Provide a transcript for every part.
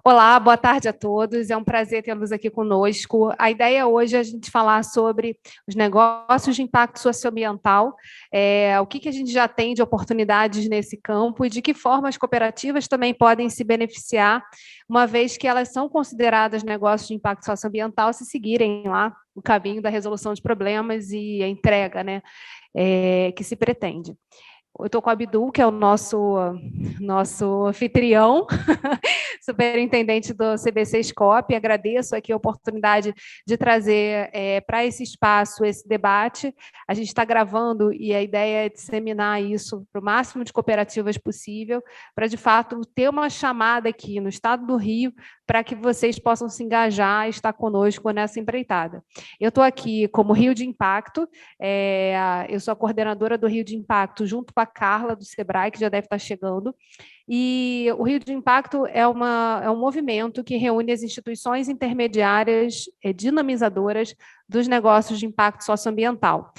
Olá, boa tarde a todos. É um prazer tê-los aqui conosco. A ideia hoje é a gente falar sobre os negócios de impacto socioambiental, o que a gente já tem de oportunidades nesse campo e de que forma as cooperativas também podem se beneficiar, uma vez que elas são consideradas negócios de impacto socioambiental se seguirem lá o caminho da resolução de problemas e a entrega, né, que se pretende. Eu estou com o Abdul, que é o nosso anfitrião, superintendente do CBC Scope. Agradeço aqui a oportunidade de trazer para esse espaço esse debate. A gente está gravando e a ideia é disseminar isso para o máximo de cooperativas possível, para, de fato, ter uma chamada aqui no estado do Rio para que vocês possam se engajar e estar conosco nessa empreitada. Eu estou aqui como Rio de Impacto, eu sou a coordenadora do Rio de Impacto, junto com a Carla, do Sebrae, que já deve estar chegando. E o Rio de Impacto é um movimento que reúne as instituições intermediárias dinamizadoras dos negócios de impacto socioambiental.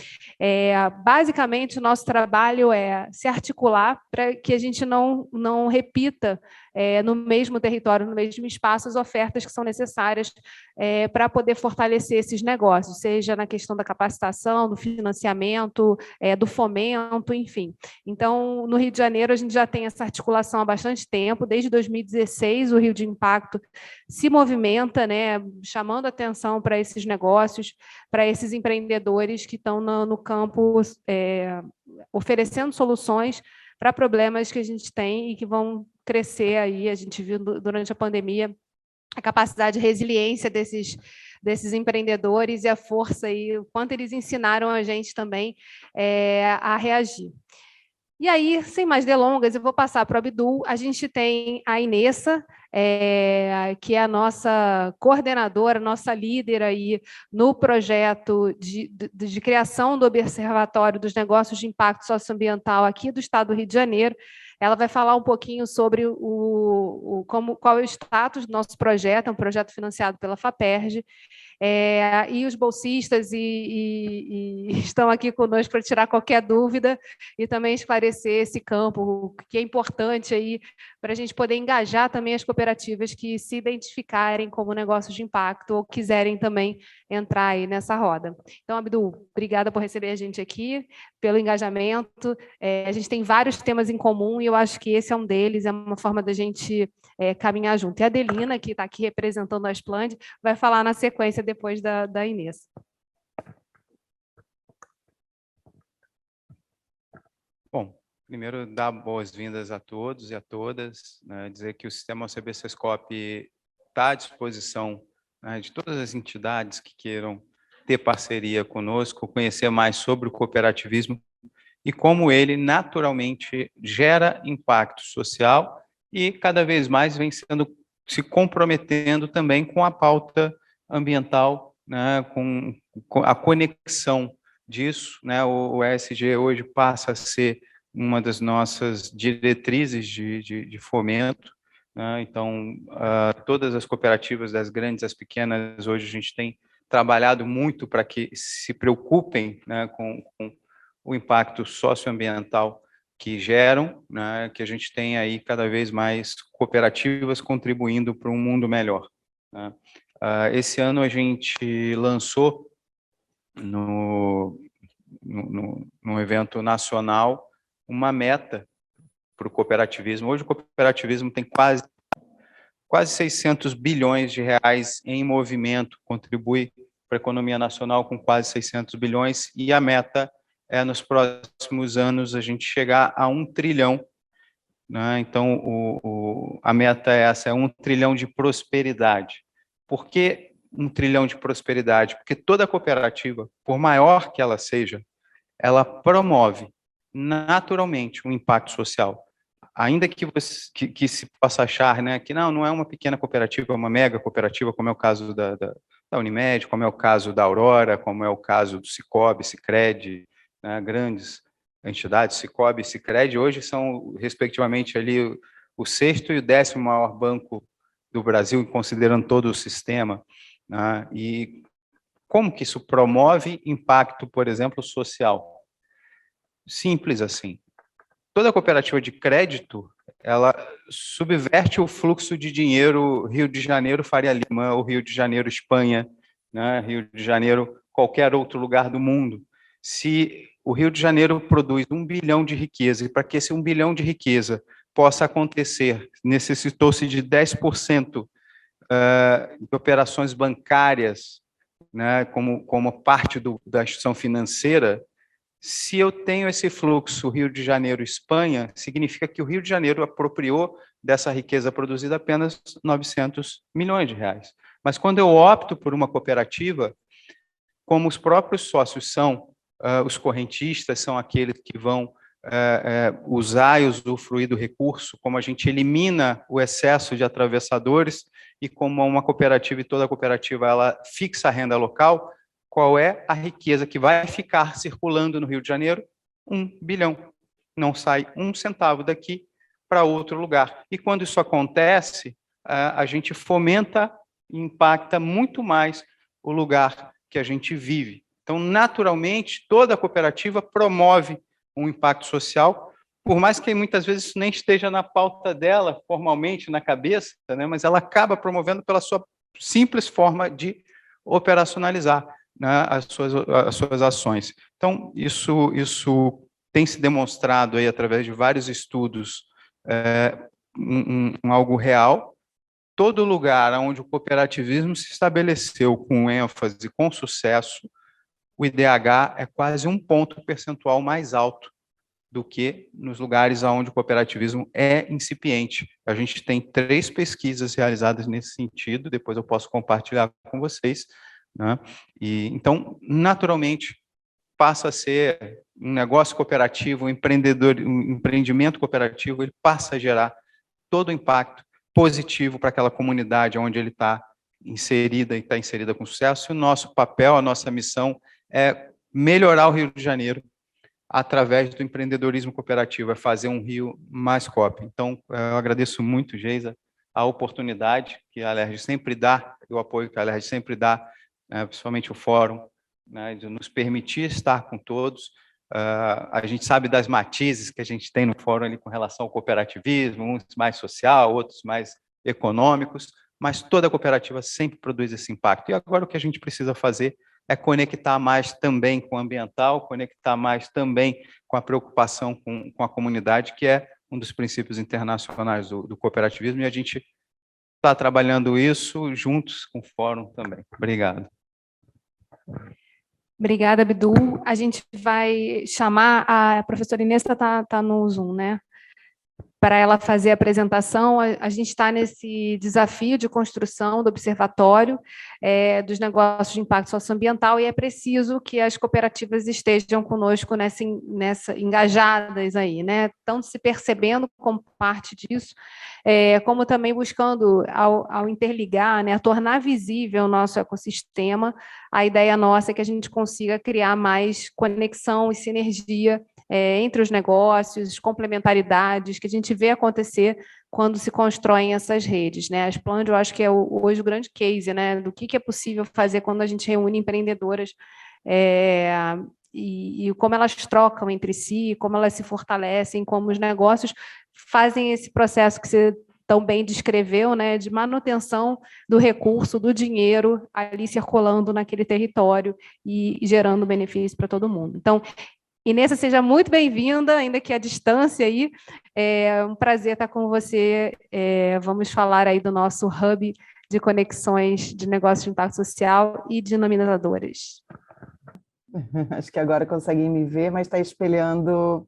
Basicamente, o nosso trabalho é se articular para que a gente não repita no mesmo território, no mesmo espaço, as ofertas que são necessárias para poder fortalecer esses negócios, seja na questão da capacitação, do financiamento, do fomento, enfim. Então, no Rio de Janeiro, a gente já tem essa articulação há bastante tempo. Desde 2016, o Rio de Impacto se movimenta, né, chamando atenção para esses negócios, para esses empreendedores que estão no campo oferecendo soluções para problemas que a gente tem e que vão crescer aí. A gente viu durante a pandemia a capacidade de resiliência desses empreendedores e a força e o quanto eles ensinaram a gente também a reagir. E aí, sem mais delongas, eu vou passar para o Abdul. A gente tem a Inessa, que é a nossa coordenadora, nossa líder aí no projeto de criação do Observatório dos Negócios de Impacto Socioambiental aqui do Estado do Rio de Janeiro. Ela vai falar um pouquinho sobre qual é o status do nosso projeto, é um projeto financiado pela FAPERJ, e os bolsistas estão aqui conosco para tirar qualquer dúvida e também esclarecer esse campo, que é importante aí para a gente poder engajar também as cooperativas que se identificarem como negócios de impacto ou quiserem também entrar aí nessa roda. Então, Abdul, obrigada por receber a gente aqui, pelo engajamento. A gente tem vários temas em comum e eu acho que esse é um deles, é uma forma da gente caminhar junto. E a Adelina, que está aqui representando a Asplande, vai falar na sequência depois da Inês. Bom, primeiro dar boas-vindas a todos e a todas, né, dizer que o sistema CBC Scope está à disposição, né, de todas as entidades que queiram ter parceria conosco, conhecer mais sobre o cooperativismo e como ele naturalmente gera impacto social e cada vez mais vem se comprometendo também com a pauta ambiental, né, com a conexão disso, né, o ESG hoje passa a ser uma das nossas diretrizes de fomento, né, então todas as cooperativas, das grandes às pequenas, hoje a gente tem trabalhado muito para que se preocupem, né, com o impacto socioambiental que geram, né, que a gente tem aí cada vez mais cooperativas contribuindo para um mundo melhor, né. Esse ano a gente lançou no evento nacional uma meta para o cooperativismo. Hoje o cooperativismo tem quase 600 bilhões de reais em movimento, contribui para a economia nacional com quase 600 bilhões, e a meta é, nos próximos anos, a gente chegar a 1 trilhão, né? Então, a meta é essa, é 1 trilhão de prosperidade. Por que 1 trilhão de prosperidade? Porque toda cooperativa, por maior que ela seja, ela promove naturalmente um impacto social. Ainda que se possa achar, né, que não é uma pequena cooperativa, é uma mega cooperativa, como é o caso da Unimed, como é o caso da Aurora, como é o caso do Cicobi, Sicredi, né, grandes entidades, Cicobi e Sicredi, hoje são, respectivamente, ali o 6º e o 10º maior banco do Brasil, considerando todo o sistema, né, e como que isso promove impacto, por exemplo, social? Simples assim. toda cooperativa de crédito, ela subverte o fluxo de dinheiro Rio de Janeiro, Faria Lima, ou Rio de Janeiro, Espanha, né? Rio de Janeiro, qualquer outro lugar do mundo. Se o Rio de Janeiro produz 1 bilhão de riqueza, e para que esse 1 bilhão de riqueza possa acontecer, necessitou-se de 10% de operações bancárias, né, como parte da instituição financeira. Se eu tenho esse fluxo Rio de Janeiro-Espanha, significa que o Rio de Janeiro apropriou dessa riqueza produzida apenas 900 milhões de reais. Mas quando eu opto por uma cooperativa, como os próprios sócios são os correntistas, são aqueles que vão usar e usufruir do recurso, como a gente elimina o excesso de atravessadores e como uma cooperativa e toda cooperativa ela fixa a renda local, qual é a riqueza que vai ficar circulando no Rio de Janeiro? 1 bilhão. Não sai um centavo daqui para outro lugar. E quando isso acontece, a gente fomenta e impacta muito mais o lugar que a gente vive. Então, naturalmente, toda cooperativa promove um impacto social, por mais que muitas vezes isso nem esteja na pauta dela, formalmente, na cabeça, né, mas ela acaba promovendo pela sua simples forma de operacionalizar, né, as suas ações. Então, isso tem se demonstrado aí através de vários estudos, algo real. Todo lugar onde o cooperativismo se estabeleceu com ênfase e com sucesso, o IDH é quase 1 ponto percentual mais alto do que nos lugares onde o cooperativismo é incipiente. A gente tem 3 pesquisas realizadas nesse sentido, depois eu posso compartilhar com vocês, né? E, então, naturalmente, passa a ser um negócio cooperativo, um empreendimento cooperativo, ele passa a gerar todo o impacto positivo para aquela comunidade onde ele está inserida e está inserida com sucesso. E o nosso papel, a nossa missão é melhorar o Rio de Janeiro através do empreendedorismo cooperativo, é fazer um Rio mais coop. Então, eu agradeço muito, Geisa, a oportunidade que a Alerj sempre dá, o apoio que a Alerj sempre dá, né, principalmente o fórum, né, de nos permitir estar com todos. A gente sabe das matizes que a gente tem no fórum ali com relação ao cooperativismo, uns mais social, outros mais econômicos, mas toda cooperativa sempre produz esse impacto. E agora o que a gente precisa fazer é conectar mais também com o ambiental, conectar mais também com a preocupação com a comunidade, que é um dos princípios internacionais do cooperativismo, e a gente está trabalhando isso juntos com o fórum também. Obrigado. Obrigada, Abdu. A gente vai chamar a professora Inês, está no Zoom, né? Para ela fazer a apresentação, a gente está nesse desafio de construção do observatório dos negócios de impacto socioambiental, e é preciso que as cooperativas estejam conosco nessa engajadas aí, né? Tanto se percebendo como parte disso, como também buscando, ao interligar, né, a tornar visível o nosso ecossistema. A ideia nossa é que a gente consiga criar mais conexão e sinergia entre os negócios, complementaridades, que a gente vê acontecer quando se constroem essas redes, né? A Splend, eu acho que é hoje o grande case, né, do que é possível fazer quando a gente reúne empreendedoras e como elas trocam entre si, como elas se fortalecem, como os negócios fazem esse processo que você tão bem descreveu, né, de manutenção do recurso, do dinheiro ali circulando naquele território e gerando benefício para todo mundo. Então, Inês, seja muito bem-vinda, ainda que à distância aí. É um prazer estar com você. Vamos falar aí do nosso hub de conexões de negócios de impacto social e dinamizadoras. Acho que agora conseguem me ver, mas está espelhando...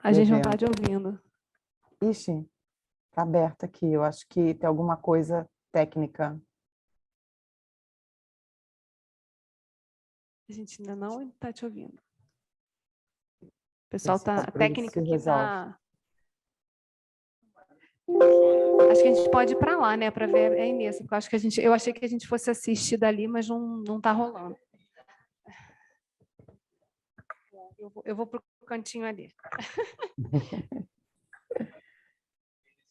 A gente não está te ouvindo. Ixi, está aberto aqui. Eu acho que tem alguma coisa técnica. A gente ainda não está te ouvindo. O pessoal está... A técnica aqui está... Acho que a gente pode ir para lá, né, para ver a Inês, porque eu achei que a gente fosse assistir dali, mas não está rolando. Eu vou para o cantinho ali.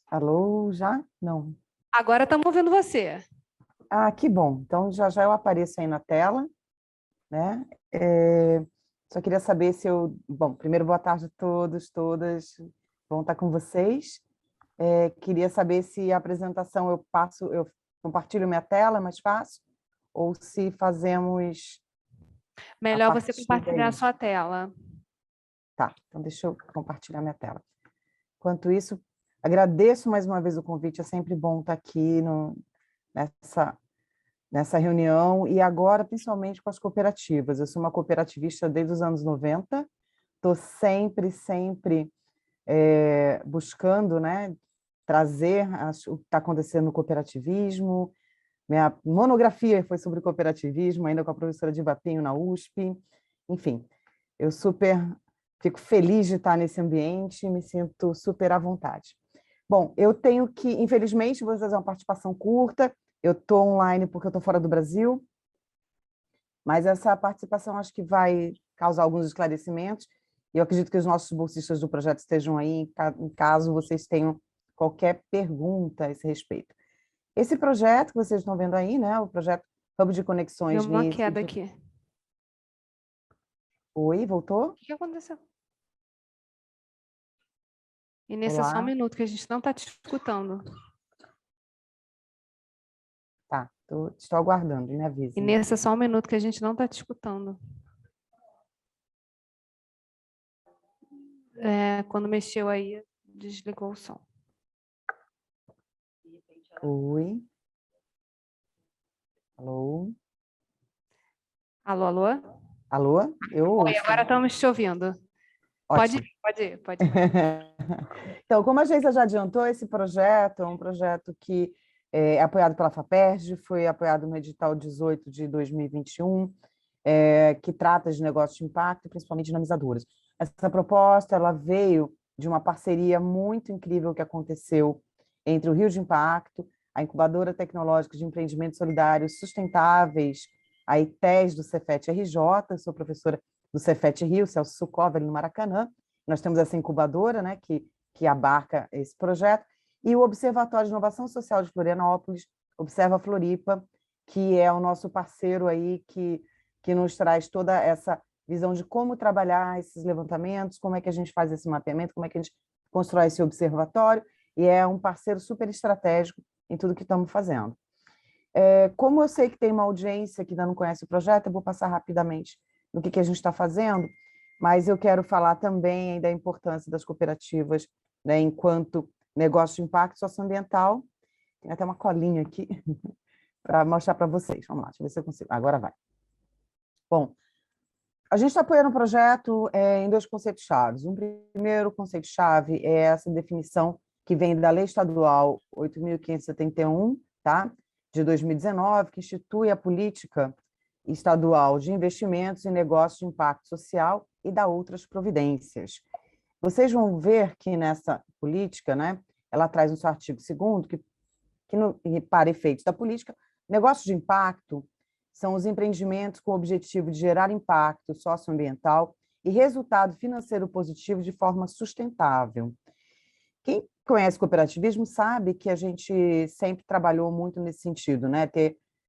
Alô, já? Não. Agora estamos ouvindo você. Ah, que bom. Então, já eu apareço aí na tela, né? Só queria saber se eu... Bom, primeiro, boa tarde a todos, todas. Bom estar com vocês. Queria saber se a apresentação eu compartilho minha tela, é mais fácil, ou se fazemos a Melhor você partir compartilhar a daí. sua tela. Tá, então deixa eu compartilhar minha tela. Enquanto isso, agradeço mais uma vez o convite, é sempre bom estar aqui nessa reunião, e agora, principalmente com as cooperativas. Eu sou uma cooperativista desde os anos 90, estou sempre buscando, né, trazer o que está acontecendo no cooperativismo. Minha monografia foi sobre cooperativismo, ainda com a professora Diva Pinho na USP. Enfim, eu fico feliz de estar nesse ambiente, me sinto super à vontade. Bom, eu tenho que, infelizmente, vou fazer uma participação curta, eu estou online porque eu estou fora do Brasil, mas essa participação acho que vai causar alguns esclarecimentos, e eu acredito que os nossos bolsistas do projeto estejam aí, em caso vocês tenham qualquer pergunta a esse respeito. Esse projeto que vocês estão vendo aí, né, o projeto Hub de Deu Conexões... uma queda aqui. Oi, voltou? O que aconteceu? Inês, é só um Olá. minuto que a gente não está te escutando. Tá, estou aguardando, me avise. Inês, é só um minuto que a gente não está te escutando. Quando mexeu aí, desligou o som. Oi. Alô? Alô, alô? Alô? Eu Oi, ouço. agora estamos te ouvindo. Ótimo. Pode ir, pode ir. Então, como a agência já adiantou, esse projeto é um projeto que é apoiado pela FAPERJ, foi apoiado no edital 18 de 2021, que trata de negócios de impacto, principalmente dinamizadoras. Essa proposta ela veio de uma parceria muito incrível que aconteceu entre o Rio de Impacto, a Incubadora Tecnológica de Empreendimentos Solidários Sustentáveis, a ITES do Cefet-RJ, sou professora do Cefet-Rio, Celso Sukov, ali no Maracanã. Nós temos essa incubadora, né, que abarca esse projeto, e o Observatório de Inovação Social de Florianópolis, Observa Floripa, que é o nosso parceiro aí que nos traz toda essa visão de como trabalhar esses levantamentos, como é que a gente faz esse mapeamento, como é que a gente constrói esse observatório, e é um parceiro super estratégico em tudo que estamos fazendo. Como eu sei que tem uma audiência que ainda não conhece o projeto, eu vou passar rapidamente no que a gente está fazendo, mas eu quero falar também da importância das cooperativas, né, enquanto negócio de impacto socioambiental. Tem até uma colinha aqui para mostrar para vocês. Vamos lá, deixa eu ver se eu consigo. Agora vai. Bom, a gente está apoiando o projeto em dois conceitos-chave. Um primeiro conceito-chave é essa definição que vem da Lei Estadual 8.571, tá? De 2019, que institui a política estadual de investimentos em negócios de impacto social e dá outras providências. Vocês vão ver que nessa política, né, ela traz no seu artigo 2º para efeitos da política, negócios de impacto são os empreendimentos com o objetivo de gerar impacto socioambiental e resultado financeiro positivo de forma sustentável. Quem conhece cooperativismo sabe que a gente sempre trabalhou muito nesse sentido, né?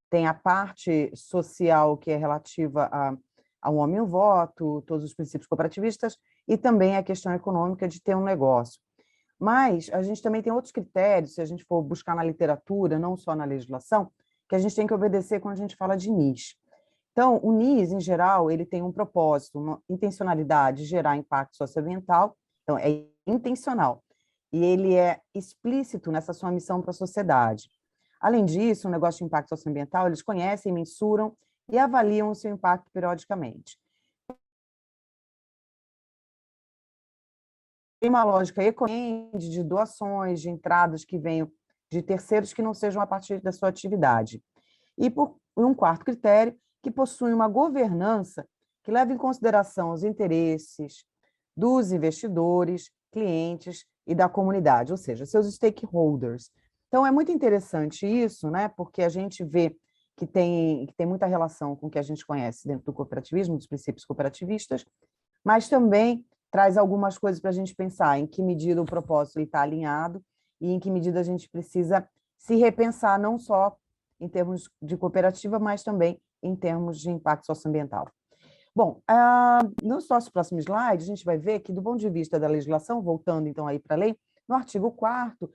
Tem a parte social que é relativa ao homem e o voto, todos os princípios cooperativistas, e também a questão econômica de ter um negócio. Mas a gente também tem outros critérios, se a gente for buscar na literatura, não só na legislação, que a gente tem que obedecer quando a gente fala de NIS. Então, o NIS, em geral, ele tem um propósito, uma intencionalidade de gerar impacto socioambiental, então é intencional, e ele é explícito nessa sua missão para a sociedade. Além disso, o negócio de impacto socioambiental, eles conhecem, mensuram e avaliam o seu impacto periodicamente. Tem uma lógica econômica de doações, de entradas que venham de terceiros que não sejam a partir da sua atividade. E por um quarto critério, que possui uma governança que leva em consideração os interesses dos investidores, clientes e da comunidade, ou seja, seus stakeholders. Então, é muito interessante isso, né? Porque a gente vê que tem muita relação com o que a gente conhece dentro do cooperativismo, dos princípios cooperativistas, mas também traz algumas coisas para a gente pensar em que medida o propósito está alinhado e em que medida a gente precisa se repensar, não só em termos de cooperativa, mas também em termos de impacto socioambiental. Bom, nos nossos próximos slides, a gente vai ver que, do ponto de vista da legislação, voltando então aí para a lei, no artigo 4º,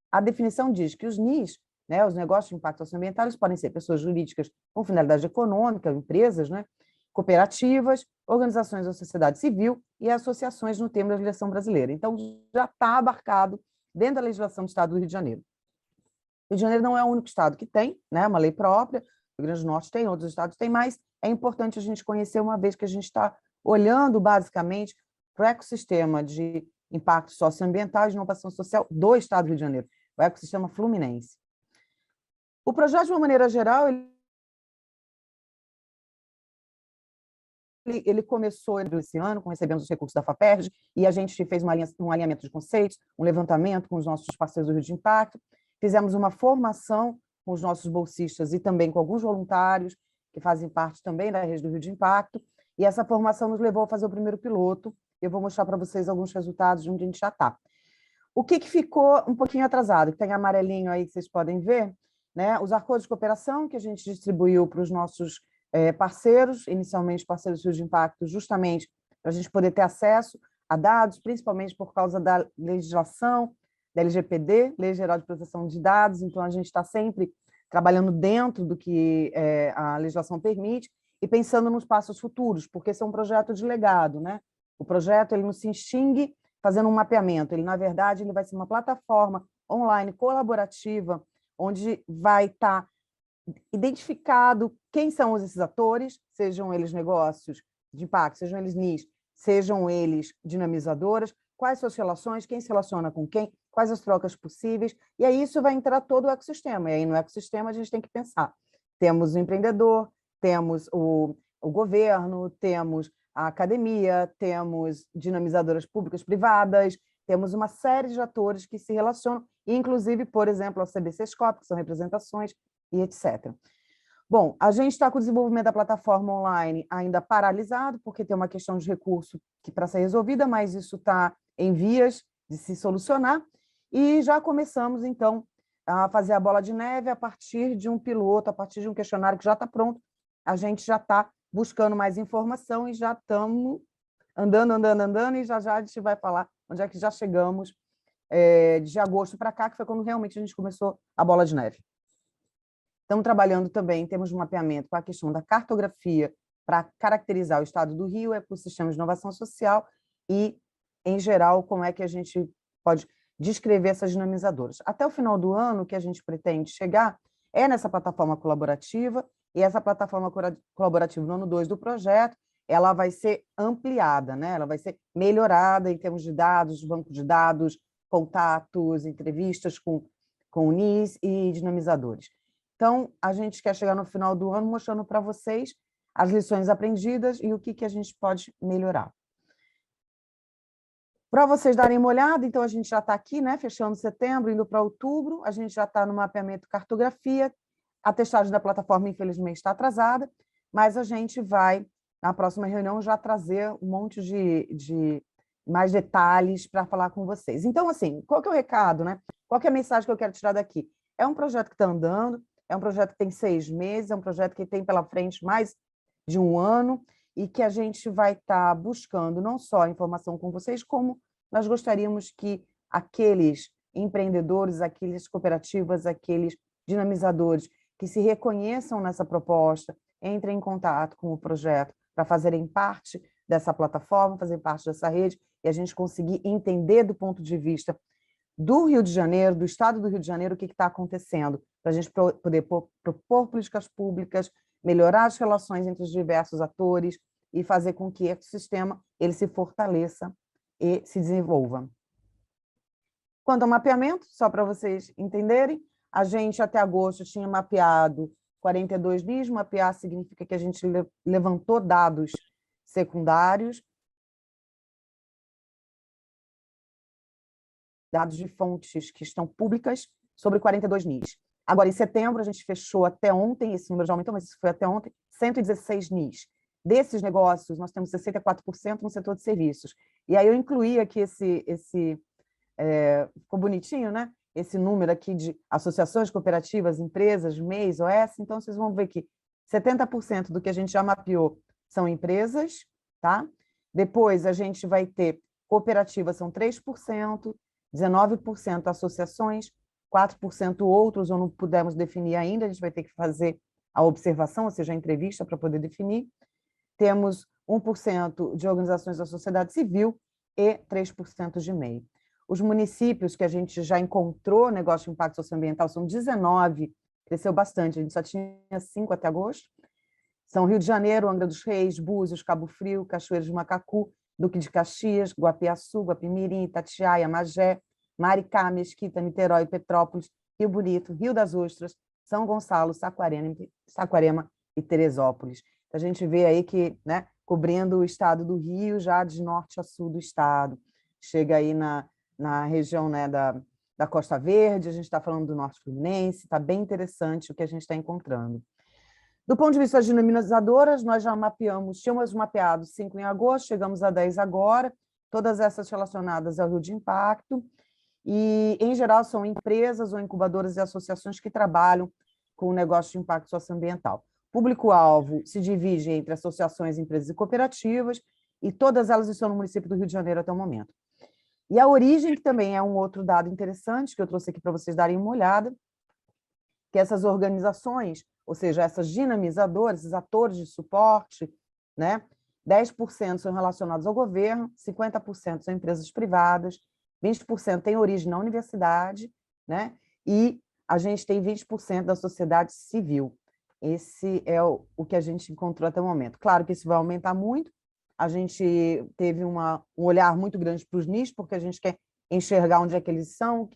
a definição diz que os NIS, né, os negócios de impacto socioambiental, eles podem ser pessoas jurídicas com finalidade econômica, empresas, né, cooperativas, organizações da sociedade civil e associações no termo da legislação brasileira. Então, já está abarcado dentro da legislação do Estado do Rio de Janeiro. O Rio de Janeiro não é o único estado que tem, né, uma lei própria, o Rio Grande do Norte tem, outros estados têm, mas é importante a gente conhecer, uma vez que a gente está olhando, basicamente, para o ecossistema de impacto socioambiental e de inovação social do Estado do Rio de Janeiro, o ecossistema fluminense. O projeto, de uma maneira geral, ele começou esse ano, recebemos os recursos da FAPERJ, e a gente fez um alinhamento de conceitos, um levantamento com os nossos parceiros do Rio de Impacto, fizemos uma formação com os nossos bolsistas e também com alguns voluntários, que fazem parte também da rede do Rio de Impacto, e essa formação nos levou a fazer o primeiro piloto. Eu vou mostrar para vocês alguns resultados de onde a gente já está. O que ficou um pouquinho atrasado, que tem amarelinho aí que vocês podem ver, né? Os acordos de cooperação que a gente distribuiu para os nossos parceiros, inicialmente parceiros do Rio de Impacto, justamente para a gente poder ter acesso a dados, principalmente por causa da legislação, da LGPD, Lei Geral de Proteção de Dados, então a gente está sempre trabalhando dentro do que a legislação permite e pensando nos passos futuros, porque esse é um projeto de legado, né? O projeto ele não se extingue fazendo um mapeamento, ele, na verdade, ele vai ser uma plataforma online colaborativa, onde vai estar identificado quem são esses atores, sejam eles negócios de impacto, sejam eles NIS, sejam eles dinamizadoras, quais suas relações, quem se relaciona com quem, quais as trocas possíveis, e aí isso vai entrar todo o ecossistema, e aí no ecossistema a gente tem que pensar. Temos o empreendedor, temos o governo, temos a academia, temos dinamizadoras públicas privadas, temos uma série de atores que se relacionam, inclusive, por exemplo, a CBC-SCOP, que são representações, e etc. Bom, a gente está com o desenvolvimento da plataforma online ainda paralisado, porque tem uma questão de recurso que para ser resolvida, mas isso está em vias de se solucionar, e já começamos, então, a fazer a bola de neve a partir de um piloto, a partir de um questionário que já está pronto, a gente já está buscando mais informação e já estamos andando, e já a gente vai falar onde é que já chegamos de agosto para cá, que foi quando realmente a gente começou a bola de neve. Estamos trabalhando também em termos de mapeamento com a questão da cartografia para caracterizar o estado do Rio, ecossistema de inovação social e, em geral, como é que a gente pode descrever essas dinamizadoras. Até o final do ano, o que a gente pretende chegar é nessa plataforma colaborativa, e essa plataforma colaborativa no ano 2 do projeto, ela vai ser ampliada, né? Ela vai ser melhorada em termos de dados, banco de dados, contatos, entrevistas com o NIS e dinamizadores. Então, a gente quer chegar no final do ano mostrando para vocês as lições aprendidas e o que a gente pode melhorar. Para vocês darem uma olhada, então a gente já está aqui, né, fechando setembro, indo para outubro, a gente já está no mapeamento cartografia, a testagem da plataforma, infelizmente, está atrasada, mas a gente vai, na próxima reunião, já trazer um monte de mais detalhes para falar com vocês. Então, assim, qual que é o recado, né? Qual que é a mensagem que eu quero tirar daqui? É um projeto que está andando, é um projeto que tem 6 meses, é um projeto que tem pela frente mais de 1 ano, e que a gente vai estar buscando não só a informação com vocês, como nós gostaríamos que aqueles empreendedores, aquelas cooperativas, aqueles dinamizadores que se reconheçam nessa proposta, entrem em contato com o projeto para fazerem parte dessa plataforma, fazerem parte dessa rede, e a gente conseguir entender do ponto de vista do Rio de Janeiro, do Estado do Rio de Janeiro, o que está acontecendo, para a gente poder propor políticas públicas, melhorar as relações entre os diversos atores e fazer com que o ecossistema ele se fortaleça e se desenvolva. Quanto ao mapeamento, só para vocês entenderem, a gente até agosto tinha mapeado 42 NIS, mapear significa que a gente levantou dados secundários, dados de fontes que estão públicas sobre 42 NIS. Agora, em setembro, a gente fechou até ontem, esse número já aumentou, mas isso foi até ontem, 116 NIS. Desses negócios, nós temos 64% no setor de serviços. E aí eu incluí aqui ficou bonitinho, né? Esse número aqui de associações, cooperativas, empresas, MEIs, OS, então vocês vão ver que 70% do que a gente já mapeou são empresas, tá? Depois a gente vai ter cooperativas, são 3%, 19% associações, 4% outros, ou não pudemos definir ainda, a gente vai ter que fazer a observação, ou seja, a entrevista para poder definir. Temos 1% de organizações da sociedade civil e 3% de MEI. Os municípios que a gente já encontrou negócio de impacto socioambiental são 19, cresceu bastante, a gente só tinha 5 até agosto. São Rio de Janeiro, Angra dos Reis, Búzios, Cabo Frio, Cachoeiro de Macacu, Duque de Caxias, Guapiaçu, Guapimirim, Itatiaia, Magé, Maricá, Mesquita, Niterói, Petrópolis, Rio Bonito, Rio das Ostras, São Gonçalo, Saquarema e Teresópolis. A gente vê aí que, né, cobrindo o estado do Rio, já de norte a sul do estado. Chega aí na região, né, da Costa Verde, a gente está falando do Norte Fluminense, está bem interessante o que a gente está encontrando. Do ponto de vista das dinamizadoras, nós já tínhamos mapeado 5 em agosto, chegamos a 10 agora, todas essas relacionadas ao Rio de Impacto, e, em geral, são empresas ou incubadoras e associações que trabalham com o negócio de impacto socioambiental. Público-alvo se divide entre associações, empresas e cooperativas, e todas elas estão no município do Rio de Janeiro até o momento. E a origem, que também é um outro dado interessante, que eu trouxe aqui para vocês darem uma olhada, que essas organizações, ou seja, essas dinamizadoras, esses atores de suporte, né, 10% são relacionados ao governo, 50% são empresas privadas, 20% têm origem na universidade, né, e a gente tem 20% da sociedade civil. Esse é o que a gente encontrou até o momento. Claro que isso vai aumentar muito, a gente teve um olhar muito grande para os nichos, porque a gente quer enxergar onde é que eles são,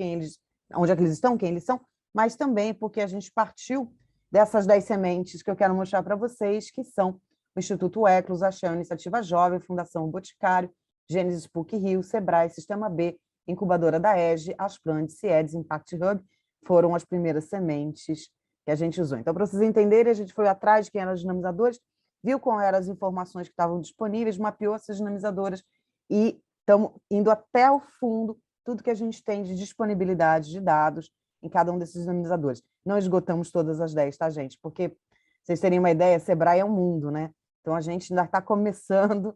onde é que eles estão, quem eles são, mas também porque a gente partiu dessas 10 sementes que eu quero mostrar para vocês, que são o Instituto Eclos, a Shell, Iniciativa Jovem, Fundação Boticário, Gênesis PUC Rio, Sebrae, Sistema B, Incubadora da EGE, Asplant, CIEDS, Impact Hub, foram as primeiras sementes que a gente usou. Então, para vocês entenderem, a gente foi atrás de quem eram os dinamizadores, viu quais eram as informações que estavam disponíveis, mapeou essas dinamizadoras e estamos indo até o fundo, tudo que a gente tem de disponibilidade de dados em cada um desses dinamizadores. Não esgotamos todas as 10, tá, gente? Porque, vocês terem uma ideia, Sebrae é um mundo, né? Então, a gente ainda está começando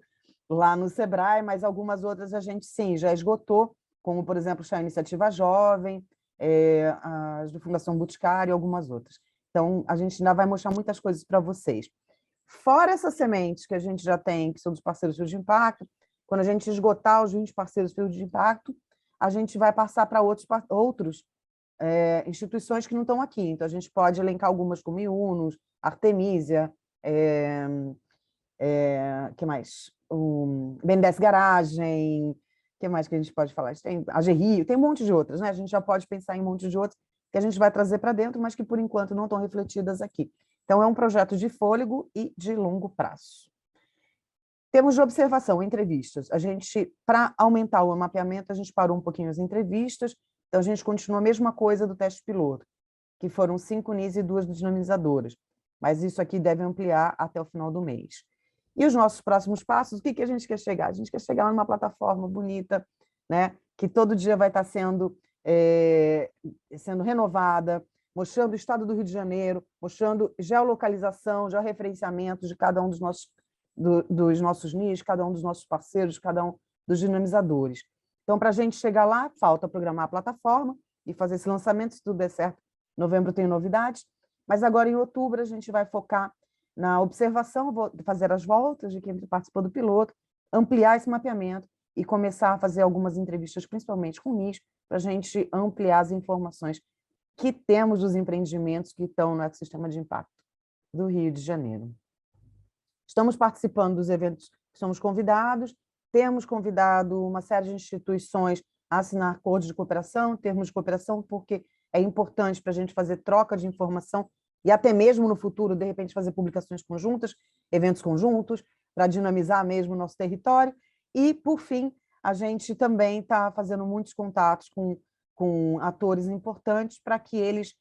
lá no Sebrae, mas algumas outras a gente, sim, já esgotou, como, por exemplo, a Iniciativa Jovem, as do Fundação Boticário e algumas outras. Então, a gente ainda vai mostrar muitas coisas para vocês. Fora essas sementes que a gente já tem, que são dos parceiros Field de Impacto, quando a gente esgotar os 20 parceiros Field de Impacto, a gente vai passar para outros instituições que não estão aqui. Então, a gente pode elencar algumas como IUNOS, Artemisia, que mais? O BNDES Garagem, que mais que a gente pode falar? Tem a GRIO, tem um monte de outras, né? A gente já pode pensar em um monte de outras que a gente vai trazer para dentro, mas que, por enquanto, não estão refletidas aqui. Então, é um projeto de fôlego e de longo prazo. Temos de observação, entrevistas. A gente, para aumentar o mapeamento, a gente parou um pouquinho as entrevistas, então a gente continua a mesma coisa do teste piloto, que foram 5 NIS e 2 dinamizadoras, mas isso aqui deve ampliar até o final do mês. E os nossos próximos passos, o que a gente quer chegar? A gente quer chegar numa plataforma bonita, né, que todo dia vai estar sendo renovada, mostrando o estado do Rio de Janeiro, mostrando geolocalização, georreferenciamento de cada um dos nossos NIS, cada um dos nossos parceiros, cada um dos dinamizadores. Então, para a gente chegar lá, falta programar a plataforma e fazer esse lançamento, se tudo der certo. Em novembro tem novidades, mas agora em outubro a gente vai focar na observação, vou fazer as voltas de quem participou do piloto, ampliar esse mapeamento e começar a fazer algumas entrevistas, principalmente com o NIS, para a gente ampliar as informações que temos dos empreendimentos que estão no ecossistema de impacto do Rio de Janeiro. Estamos participando dos eventos que somos convidados, temos convidado uma série de instituições a assinar acordos de cooperação, termos de cooperação, porque é importante para a gente fazer troca de informação e até mesmo no futuro, de repente, fazer publicações conjuntas, eventos conjuntos, para dinamizar mesmo o nosso território. E, por fim, a gente também está fazendo muitos contatos com atores importantes para que eles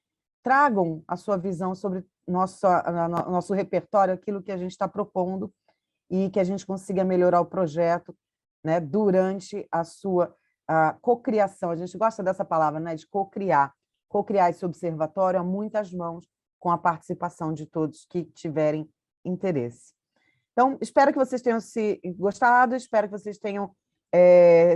tragam a sua visão sobre nosso repertório, aquilo que a gente está propondo e que a gente consiga melhorar o projeto, né, durante a sua cocriação. A gente gosta dessa palavra, né, de cocriar esse observatório a muitas mãos, com a participação de todos que tiverem interesse. Então, espero que vocês tenham se gostado, espero que vocês tenham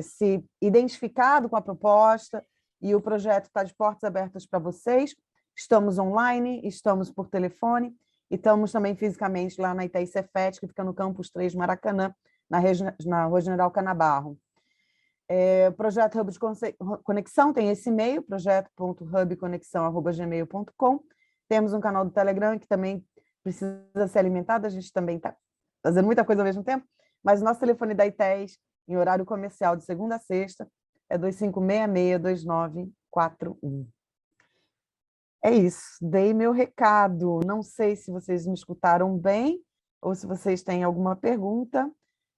se identificado com a proposta, e o projeto está de portas abertas para vocês. Estamos online, estamos por telefone, e estamos também fisicamente lá na Itaí Cefet, que fica no Campus 3 Maracanã, na Rua General Canabarro. O projeto Hub de Conexão tem esse e-mail, projeto.hubconexão@gmail.com. Temos um canal do Telegram que também precisa ser alimentado, a gente também está fazendo muita coisa ao mesmo tempo, mas o nosso telefone da ITES, em horário comercial de segunda a sexta, é 2566-2941. É isso, dei meu recado. Não sei se vocês me escutaram bem ou se vocês têm alguma pergunta.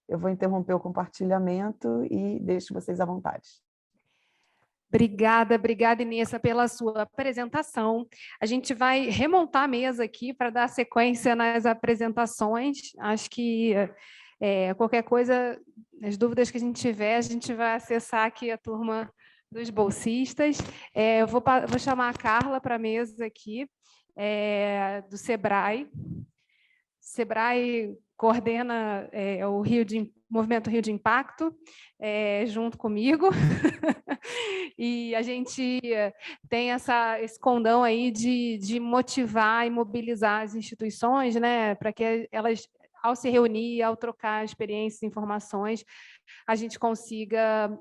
Eu vou interromper o compartilhamento e deixo vocês à vontade. Obrigada, Inês, pela sua apresentação. A gente vai remontar a mesa aqui para dar sequência nas apresentações. Acho que qualquer coisa, as dúvidas que a gente tiver, a gente vai acessar aqui a turma dos bolsistas. Eu vou chamar a Carla para a mesa aqui, do SEBRAE. SEBRAE coordena o Movimento Rio de Impacto, junto comigo. E a gente tem esse condão aí de motivar e mobilizar as instituições, né, para que elas, ao se reunir, ao trocar experiências e informações, a gente consiga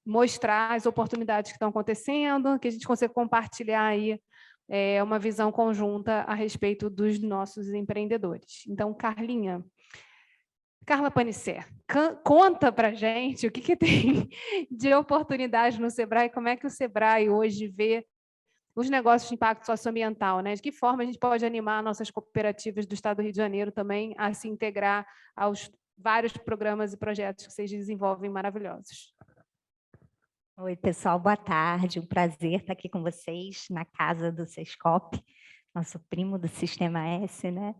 mostrar as oportunidades que estão acontecendo, que a gente consiga compartilhar aí uma visão conjunta a respeito dos nossos empreendedores. Então, Carla Panisser, conta para a gente o que tem de oportunidade no SEBRAE, como é que o SEBRAE hoje vê os negócios de impacto socioambiental, né? De que forma a gente pode animar nossas cooperativas do Estado do Rio de Janeiro também a se integrar aos vários programas e projetos que vocês desenvolvem maravilhosos. Oi, pessoal, boa tarde. Um prazer estar aqui com vocês na casa do Sescop, nosso primo do Sistema S, né?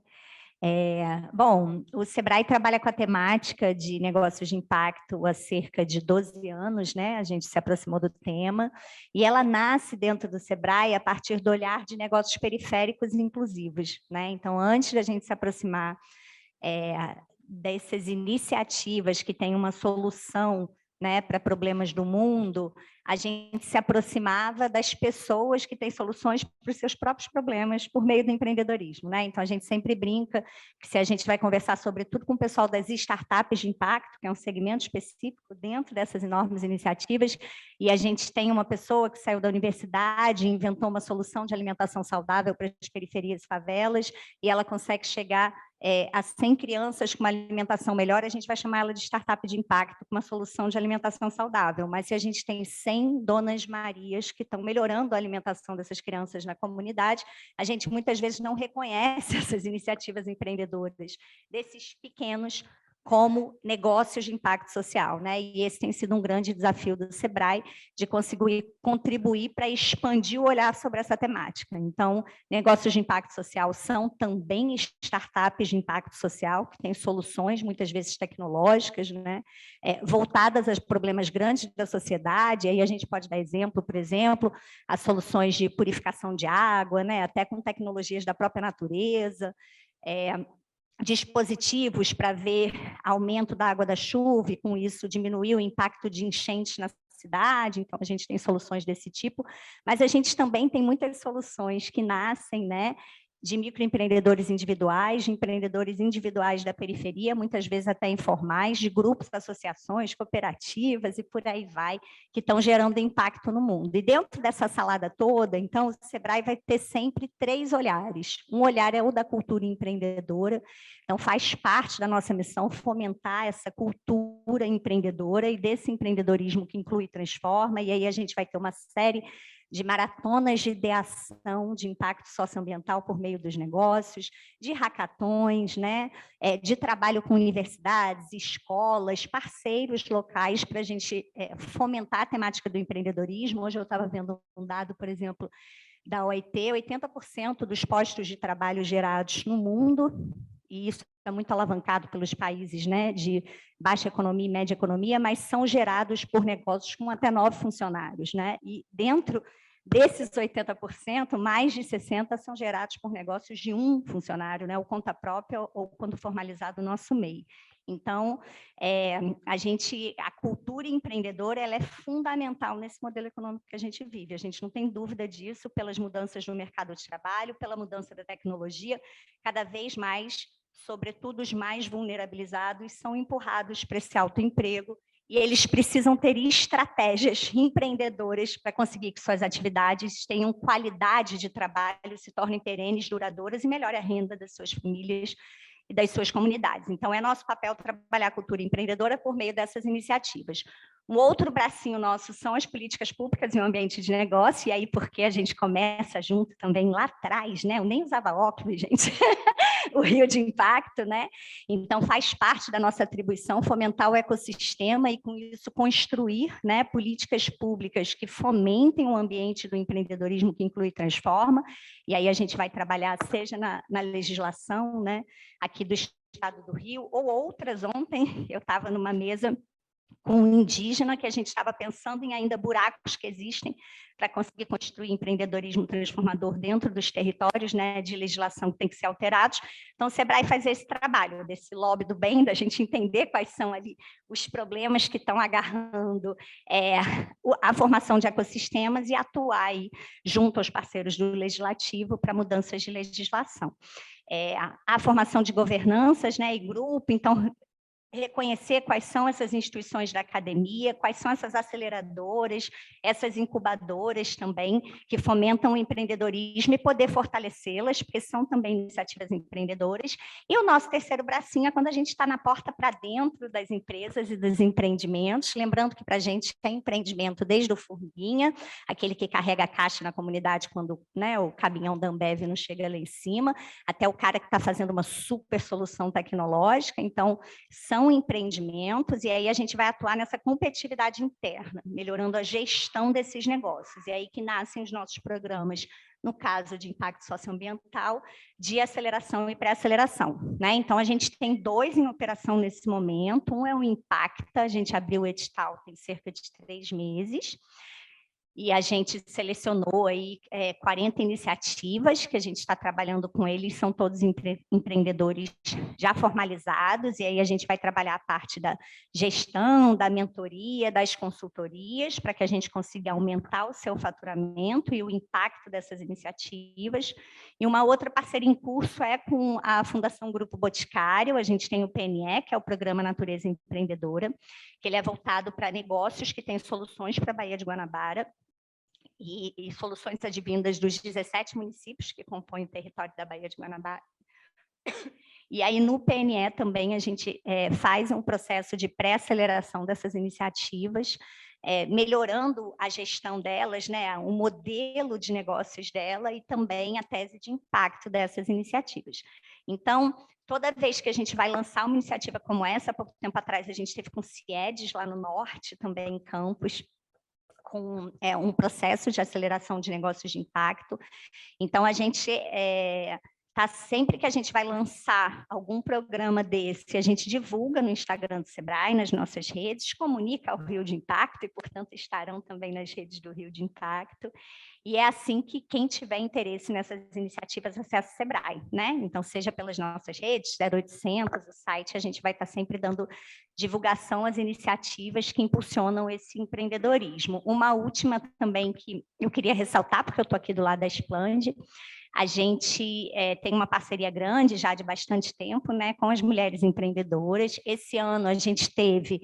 Bom, o SEBRAE trabalha com a temática de negócios de impacto há cerca de 12 anos, né? A gente se aproximou do tema, e ela nasce dentro do SEBRAE a partir do olhar de negócios periféricos e inclusivos, né? Então, antes da gente se aproximar dessas iniciativas que têm uma solução, né, para problemas do mundo, a gente se aproximava das pessoas que têm soluções para os seus próprios problemas por meio do empreendedorismo, né? Então, a gente sempre brinca que se a gente vai conversar sobretudo com o pessoal das startups de impacto, que é um segmento específico dentro dessas enormes iniciativas, e a gente tem uma pessoa que saiu da universidade e inventou uma solução de alimentação saudável para as periferias e favelas, e ela consegue chegar a 100 crianças com uma alimentação melhor, a gente vai chamar ela de startup de impacto, com uma solução de alimentação saudável. Mas se a gente tem 100 donas Marias que estão melhorando a alimentação dessas crianças na comunidade, a gente muitas vezes não reconhece essas iniciativas empreendedoras desses pequenos como negócios de impacto social, né? E esse tem sido um grande desafio do SEBRAE, de conseguir contribuir para expandir o olhar sobre essa temática. Então, negócios de impacto social são também startups de impacto social, que têm soluções, muitas vezes tecnológicas, né? Voltadas a problemas grandes da sociedade. Aí a gente pode dar exemplo, por exemplo, as soluções de purificação de água, né? Até com tecnologias da própria natureza, dispositivos para ver aumento da água da chuva e, com isso, diminuir o impacto de enchentes na cidade. Então, a gente tem soluções desse tipo, mas a gente também tem muitas soluções que nascem, né, de microempreendedores individuais, de empreendedores individuais da periferia, muitas vezes até informais, de grupos, associações, cooperativas e por aí vai, que estão gerando impacto no mundo. E dentro dessa salada toda, então, o SEBRAE vai ter sempre 3 olhares. Um olhar é o da cultura empreendedora, então faz parte da nossa missão fomentar essa cultura empreendedora e desse empreendedorismo que inclui e transforma, e aí a gente vai ter uma série de maratonas de ideação de impacto socioambiental por meio dos negócios, de hackathons, né? De trabalho com universidades, escolas, parceiros locais para a gente fomentar a temática do empreendedorismo. Hoje eu estava vendo um dado, por exemplo, da OIT, 80% dos postos de trabalho gerados no mundo, e isso é muito alavancado pelos países, né, de baixa economia e média economia, mas são gerados por negócios com até 9 funcionários, né? E dentro desses 80%, mais de 60% são gerados por negócios de um funcionário, né, ou conta própria, ou quando formalizado no nosso MEI. Então, a cultura empreendedora ela é fundamental nesse modelo econômico que a gente vive. A gente não tem dúvida disso, pelas mudanças no mercado de trabalho, pela mudança da tecnologia, cada vez mais, sobretudo os mais vulnerabilizados, são empurrados para esse autoemprego, e eles precisam ter estratégias empreendedoras para conseguir que suas atividades tenham qualidade de trabalho, se tornem perenes, duradouras e melhore a renda das suas famílias e das suas comunidades. Então, é nosso papel trabalhar a cultura empreendedora por meio dessas iniciativas. Um outro bracinho nosso são as políticas públicas em um ambiente de negócio, e aí porque a gente começa junto também lá atrás, né? Eu nem usava óculos, gente, o Rio de Impacto, né? Então, faz parte da nossa atribuição fomentar o ecossistema e, com isso, construir, né, políticas públicas que fomentem o ambiente do empreendedorismo que inclui e transforma, e aí a gente vai trabalhar, seja na legislação, né, aqui do Estado do Rio, ou outras. Ontem eu estava numa mesa com um indígena, que a gente estava pensando em ainda buracos que existem para conseguir construir empreendedorismo transformador dentro dos territórios, né, de legislação que tem que ser alterados. Então, o SEBRAE faz esse trabalho, desse lobby do bem, da gente entender quais são ali os problemas que estão agarrando a formação de ecossistemas e atuar aí junto aos parceiros do legislativo para mudanças de legislação. A formação de governanças, né, e grupo, então, reconhecer quais são essas instituições da academia, quais são essas aceleradoras, essas incubadoras também, que fomentam o empreendedorismo e poder fortalecê-las, porque são também iniciativas empreendedoras. E o nosso terceiro bracinho é quando a gente está na porta para dentro das empresas e dos empreendimentos, lembrando que para a gente tem empreendimento desde o formiguinha, aquele que carrega a caixa na comunidade quando, né, o caminhão da Ambev não chega lá em cima, até o cara que está fazendo uma super solução tecnológica. Então, são empreendimentos, e aí a gente vai atuar nessa competitividade interna, melhorando a gestão desses negócios. E aí que nascem os nossos programas, no caso de impacto socioambiental, de aceleração e pré-aceleração, né? Então, a gente tem 2 em operação nesse momento. Um é o Impacta, a gente abriu o edital tem cerca de 3 meses, e a gente selecionou aí 40 iniciativas que a gente está trabalhando com eles, são todos empreendedores já formalizados, e aí a gente vai trabalhar a parte da gestão, da mentoria, das consultorias, para que a gente consiga aumentar o seu faturamento e o impacto dessas iniciativas. E uma outra parceria em curso é com a Fundação Grupo Boticário. A gente tem o PNE, que é o Programa Natureza Empreendedora, que ele é voltado para negócios que têm soluções para a Baía de Guanabara, e soluções advindas dos 17 municípios que compõem o território da Baía de Guanabara. E aí, no PNE também, a gente faz um processo de pré-aceleração dessas iniciativas, melhorando a gestão delas, né, o modelo de negócios dela e também a tese de impacto dessas iniciativas. Então, toda vez que a gente vai lançar uma iniciativa como essa, há pouco tempo atrás a gente teve com o CIEDES lá no norte, também em Campos, com um processo de aceleração de negócios de impacto. Então, a gente sempre que a gente vai lançar algum programa desse, a gente divulga no Instagram do SEBRAE, nas nossas redes, comunica ao Rio de Impacto, e, portanto, estarão também nas redes do Rio de Impacto. E é assim que quem tiver interesse nessas iniciativas acessa o SEBRAE, né? Então, seja pelas nossas redes, 0800, o site, a gente vai estar sempre dando divulgação às iniciativas que impulsionam esse empreendedorismo. Uma última também que eu queria ressaltar, porque eu estou aqui do lado da Splend, a gente tem uma parceria grande, já de bastante tempo, né, com as mulheres empreendedoras. Esse ano a gente teve,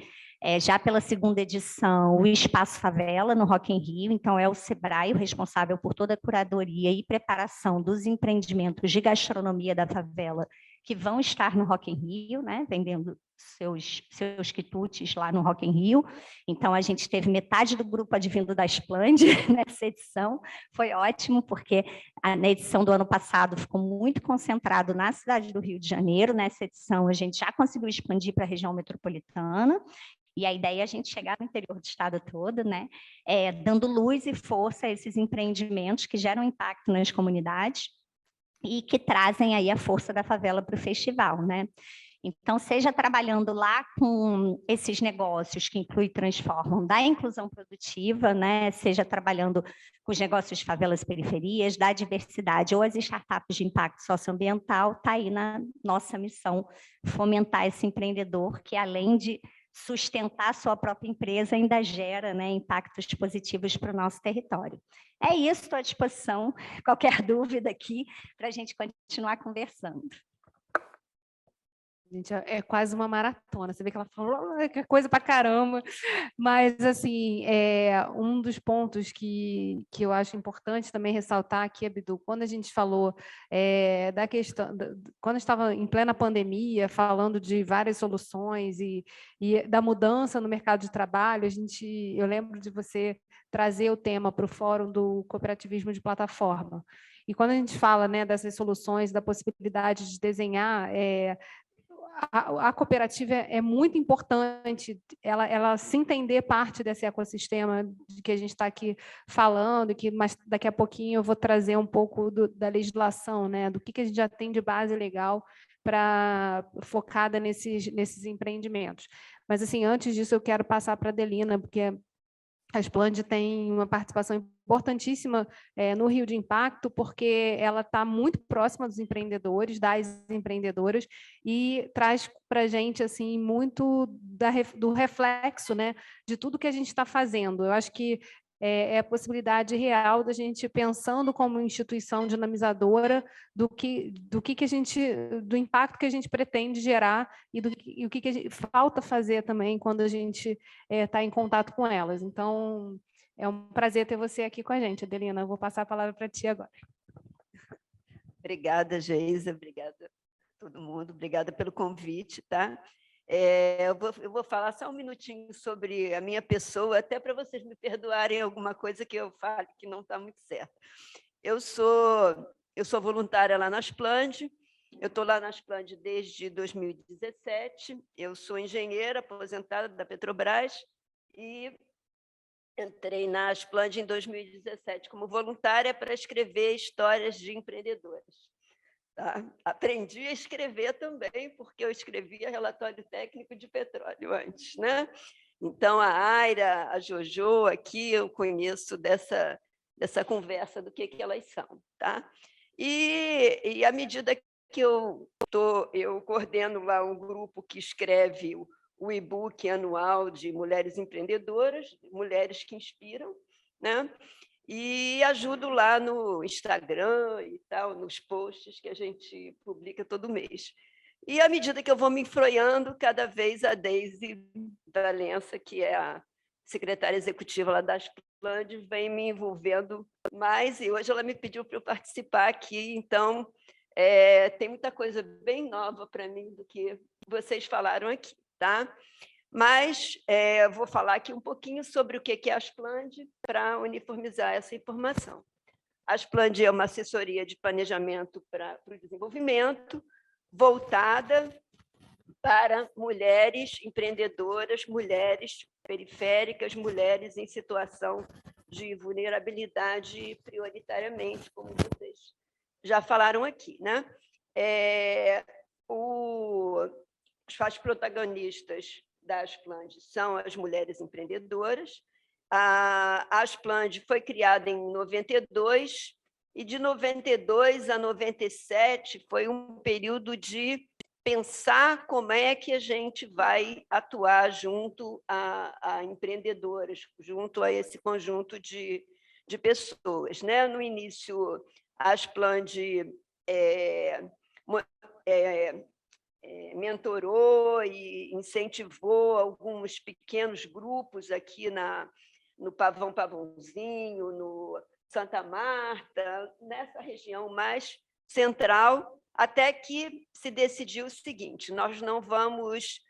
já pela 2ª edição, o Espaço Favela, no Rock in Rio. Então, é o SEBRAE o responsável por toda a curadoria e preparação dos empreendimentos de gastronomia da favela, que vão estar no Rock in Rio, né, vendendo seus quitutes lá no Rock in Rio. Então, a gente teve metade do grupo advindo da Splend nessa edição. Foi ótimo, porque na edição do ano passado ficou muito concentrado na cidade do Rio de Janeiro. Nessa edição, a gente já conseguiu expandir para a região metropolitana, e a ideia é a gente chegar no interior do estado todo, né, dando luz e força a esses empreendimentos que geram impacto nas comunidades e que trazem aí a força da favela para o festival, né? Então, seja trabalhando lá com esses negócios que incluem e transformam da inclusão produtiva, né? Seja trabalhando com os negócios de favelas e periferias, da diversidade ou as startups de impacto socioambiental, está aí na nossa missão fomentar esse empreendedor que, além de sustentar a sua própria empresa, ainda gera, né, impactos positivos para o nosso território. É isso, estou à disposição. Qualquer dúvida aqui, para a gente continuar conversando. Gente, é quase uma maratona. Você vê que ela falou que é coisa para caramba. Mas, assim, um dos pontos que eu acho importante também ressaltar aqui, Abdu, quando a gente falou da questão, quando estava em plena pandemia, falando de várias soluções e da mudança no mercado de trabalho, eu lembro de você trazer o tema para o Fórum do Cooperativismo de Plataforma. E quando a gente fala, né, dessas soluções, da possibilidade de desenhar a cooperativa é muito importante, ela se entender parte desse ecossistema de que a gente está aqui falando, mas daqui a pouquinho eu vou trazer um pouco da legislação, né, do que a gente já tem de base legal focada nesses empreendimentos. Mas, assim, antes disso, eu quero passar para a Adelina, porque a Splend tem uma participação importantíssima no Rio de Impacto, porque ela está muito próxima dos empreendedores, das empreendedoras, e traz para a gente assim, muito do reflexo, né, de tudo que a gente está fazendo. Eu acho que é a possibilidade real da gente, pensando como instituição dinamizadora, do impacto que a gente pretende gerar e o que falta fazer também quando a gente está em contato com elas. Então, é um prazer ter você aqui com a gente, Adelina. Eu vou passar a palavra para ti agora. Obrigada, Geisa. Obrigada a todo mundo. Obrigada pelo convite, tá? Eu vou falar só um minutinho sobre a minha pessoa, até para vocês me perdoarem alguma coisa que eu fale que não está muito certa. Eu sou voluntária lá na Splend, eu estou lá na Splend desde 2017, eu sou engenheira aposentada da Petrobras e entrei na Splend em 2017 como voluntária para escrever histórias de empreendedoras. Tá? Aprendi a escrever também, porque eu escrevia relatório técnico de petróleo antes, né? Então, a Aira, a Jojo, aqui eu conheço dessa conversa do que elas são. Tá? E à medida que eu coordeno lá um grupo que escreve o e-book anual de mulheres empreendedoras, mulheres que inspiram, né? E ajudo lá no Instagram e tal, nos posts que a gente publica todo mês. E à medida que eu vou me enfroiando, cada vez a Deise Valença, que é a secretária executiva lá da Splend, vem me envolvendo mais, e hoje ela me pediu para eu participar aqui, então tem muita coisa bem nova para mim do que vocês falaram aqui, tá? Mas vou falar aqui um pouquinho sobre o que é a Splend para uniformizar essa informação. A Splend é uma assessoria de planejamento para o desenvolvimento, voltada para mulheres empreendedoras, mulheres periféricas, mulheres em situação de vulnerabilidade prioritariamente, como vocês já falaram aqui, né? As protagonistas da Splend são as mulheres empreendedoras. A Splend foi criada em 92 e de 92 a 97 foi um período de pensar como é que a gente vai atuar junto a empreendedoras, junto a esse conjunto de pessoas, né? No início, a Splend mentorou e incentivou alguns pequenos grupos aqui no Pavãozinho, no Santa Marta, nessa região mais central, até que se decidiu o seguinte: nós não vamos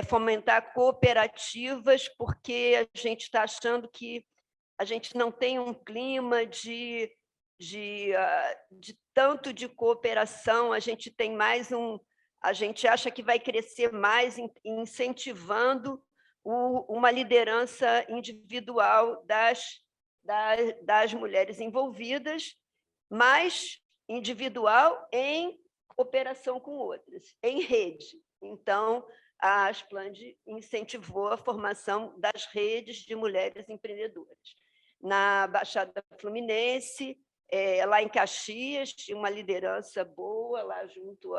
fomentar cooperativas porque a gente está achando que a gente não tem um clima de tanto de cooperação, a gente tem mais a gente acha que vai crescer mais incentivando uma liderança individual das mulheres envolvidas, mas individual em cooperação com outras, em rede. Então, a Asplande incentivou a formação das redes de mulheres empreendedoras. Na Baixada Fluminense, lá em Caxias, tinha uma liderança boa, lá junto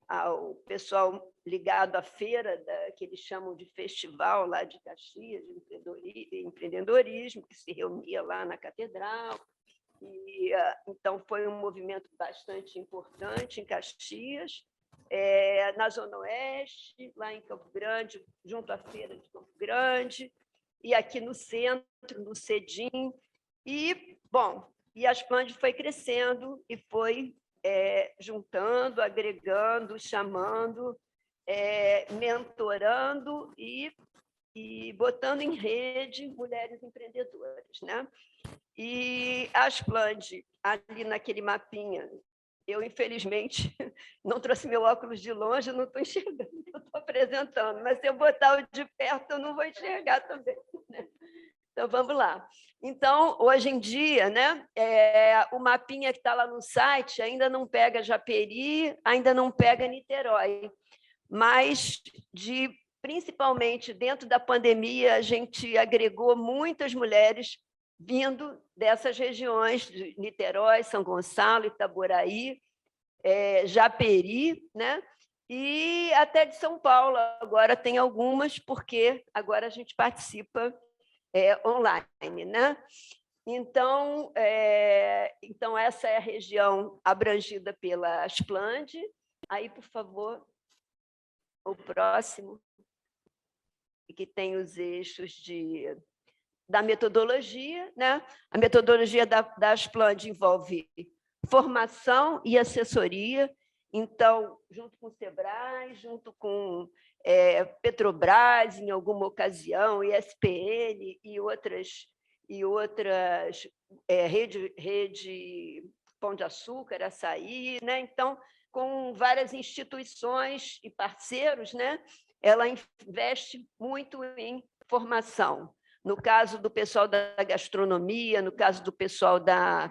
ao pessoal ligado à feira, que eles chamam de festival lá de Caxias, de empreendedorismo, que se reunia lá na Catedral. E, então, foi um movimento bastante importante em Caxias. Na Zona Oeste, lá em Campo Grande, junto à feira de Campo Grande, e aqui no centro, no Cedim. E, bom, a Asplande foi crescendo e foi juntando, agregando, chamando, mentorando e botando em rede mulheres empreendedoras, né? E a Asplande, ali naquele mapinha, eu, infelizmente, não trouxe meu óculos de longe, não estou enxergando o que eu estou apresentando, mas se eu botar o de perto, eu não vou enxergar também, né? Então, vamos lá. Então, hoje em dia, né, o mapinha que está lá no site ainda não pega Japeri, ainda não pega Niterói, mas, principalmente dentro da pandemia, a gente agregou muitas mulheres vindo dessas regiões de Niterói, São Gonçalo, Itaboraí, Japeri, né? E até de São Paulo. Agora tem algumas, porque agora a gente participa online, né? Então, essa é a região abrangida pela Asplande. Aí, por favor, o próximo, que tem os eixos da metodologia, né? A metodologia da Asplande envolve formação e assessoria. Então, junto com o Sebrae, junto com Petrobras, em alguma ocasião, ESPN e outras rede Pão de Açúcar, Açaí, né? Então, com várias instituições e parceiros, né? Ela investe muito em formação. No caso do pessoal da gastronomia, no caso do pessoal da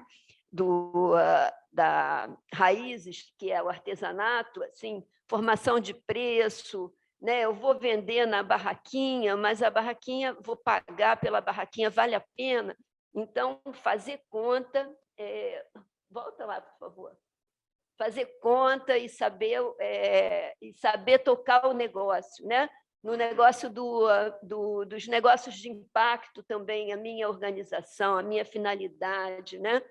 Raízes, que é o artesanato, assim, formação de preço, né? Eu vou vender na barraquinha, mas a barraquinha, vou pagar pela barraquinha, vale a pena? Então, fazer conta... volta lá, por favor. Fazer conta e saber tocar o negócio, né? No negócio dos negócios de impacto também, a minha organização, a minha finalidade, né?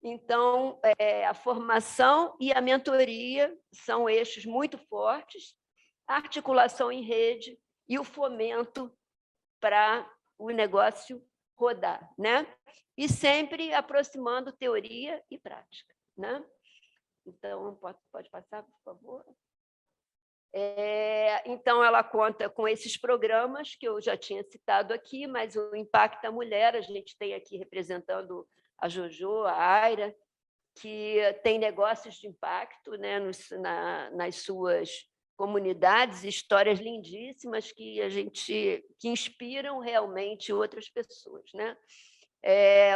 Então, a formação e a mentoria são eixos muito fortes, a articulação em rede e o fomento para o negócio rodar, né? E sempre aproximando teoria e prática, né? Então, pode passar, por favor? Então, ela conta com esses programas que eu já tinha citado aqui, mas o Impacta Mulher, a gente tem aqui representando a Jojo, a Aira, que tem negócios de impacto, né, nas suas comunidades, histórias lindíssimas que inspiram realmente outras pessoas, né?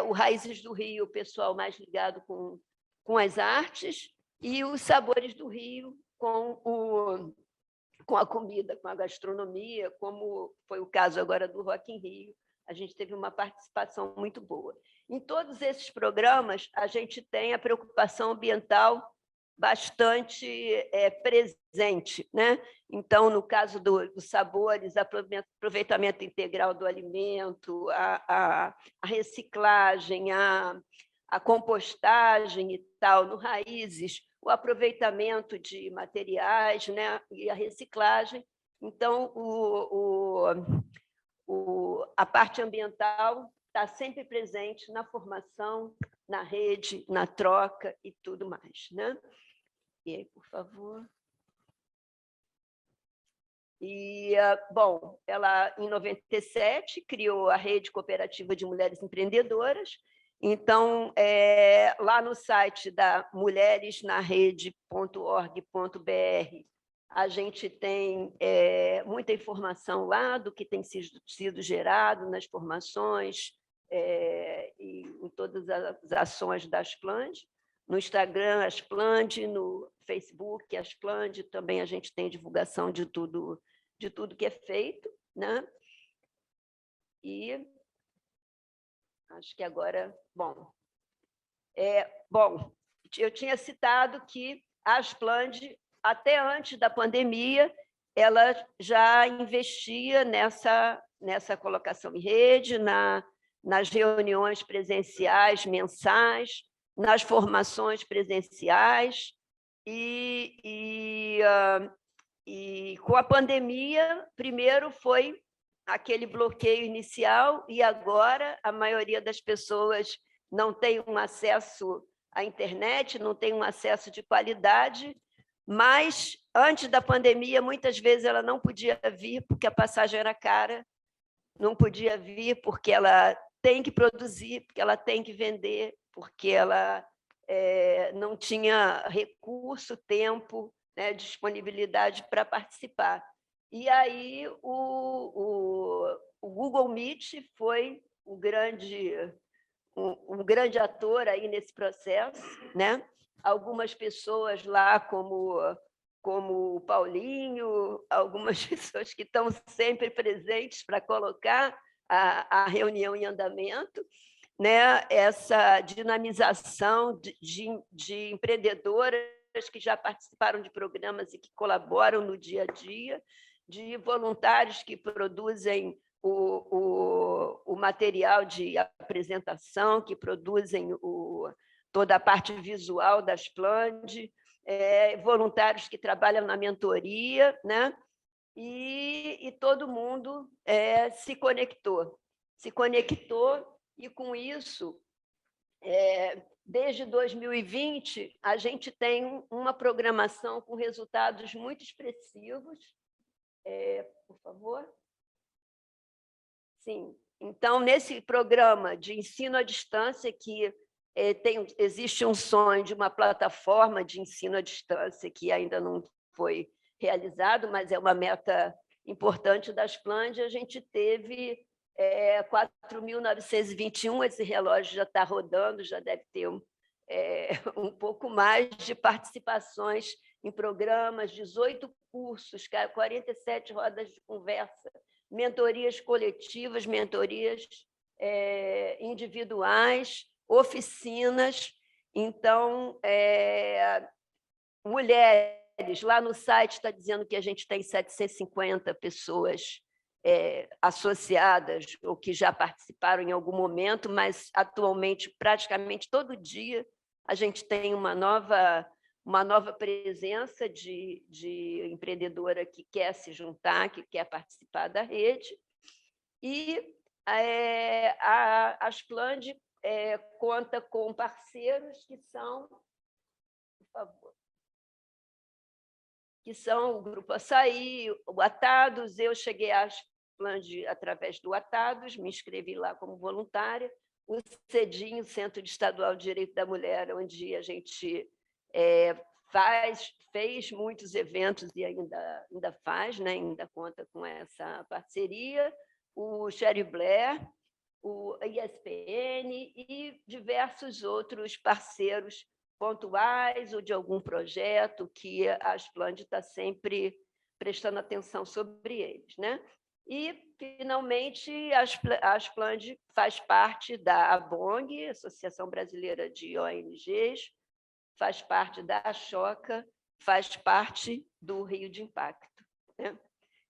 O Raízes do Rio, o pessoal mais ligado com as artes, e os Sabores do Rio com a comida, com a gastronomia, como foi o caso agora do Rock in Rio. A gente teve uma participação muito boa. Em todos esses programas, a gente tem a preocupação ambiental bastante presente, né? Então, no caso dos sabores, aproveitamento integral do alimento, a reciclagem, a compostagem e tal, no Raízes, o aproveitamento de materiais, né? E a reciclagem. Então, a parte ambiental está sempre presente na formação, na rede, na troca e tudo mais, né? E aí, por favor. E, bom, ela, em 97, criou a Rede Cooperativa de Mulheres Empreendedoras. Então, lá no site da mulheresnarede.org.br, a gente tem muita informação lá do que tem sido gerado nas formações e em todas as ações da Asplande. no Instagram, Aspland, no Facebook, Aspland, também a gente tem divulgação de tudo que é feito, né? E acho que agora, bom, eu tinha citado que a Aspland, até antes da pandemia, ela já investia nessa colocação em rede, nas reuniões presenciais mensais, nas formações presenciais, e com a pandemia, primeiro foi aquele bloqueio inicial, e agora a maioria das pessoas não tem um acesso à internet, não tem um acesso de qualidade, mas antes da pandemia, muitas vezes ela não podia vir porque a passagem era cara, não podia vir porque ela tem que produzir, porque ela tem que vender, porque ela não tinha recurso, tempo, né, disponibilidade para participar. E aí o Google Meet foi um grande ator aí nesse processo, né? Algumas pessoas lá, como o Paulinho, algumas pessoas que estão sempre presentes para colocar a reunião em andamento, né? Essa dinamização de empreendedoras que já participaram de programas e que colaboram no dia a dia, de voluntários que produzem o material de apresentação, que produzem toda a parte visual da Aspland, voluntários que trabalham na mentoria, né? E todo mundo se conectou, e com isso, desde 2020, a gente tem uma programação com resultados muito expressivos. Por favor. Sim. Então, nesse programa de ensino à distância, que existe um sonho de uma plataforma de ensino à distância que ainda não foi realizado, mas é uma meta importante da Aspland, a gente teve 4.921, esse relógio já está rodando, já deve ter um pouco mais de participações em programas, 18 cursos, 47 rodas de conversa, mentorias coletivas, mentorias individuais, oficinas. Então, mulheres, lá no site está dizendo que a gente tem 750 pessoas associadas ou que já participaram em algum momento, mas atualmente, praticamente todo dia, a gente tem uma nova presença de empreendedora que quer se juntar, que quer participar da rede. E a Aspland conta com parceiros que são, por favor, que são o Grupo Açaí, o Atados. Eu cheguei à Aspland através do Atados, me inscrevi lá como voluntária. O CEDIM, o Centro Estadual de Direito da Mulher, onde a gente fez muitos eventos e ainda faz, né? Ainda conta com essa parceria. O Sherry Blair, o ISPN e diversos outros parceiros pontuais ou de algum projeto que a Aspland está sempre prestando atenção sobre eles, né? E, finalmente, a Aspland faz parte da ABONG, Associação Brasileira de ONGs, faz parte da Ashoka, faz parte do Rio de Impacto, né?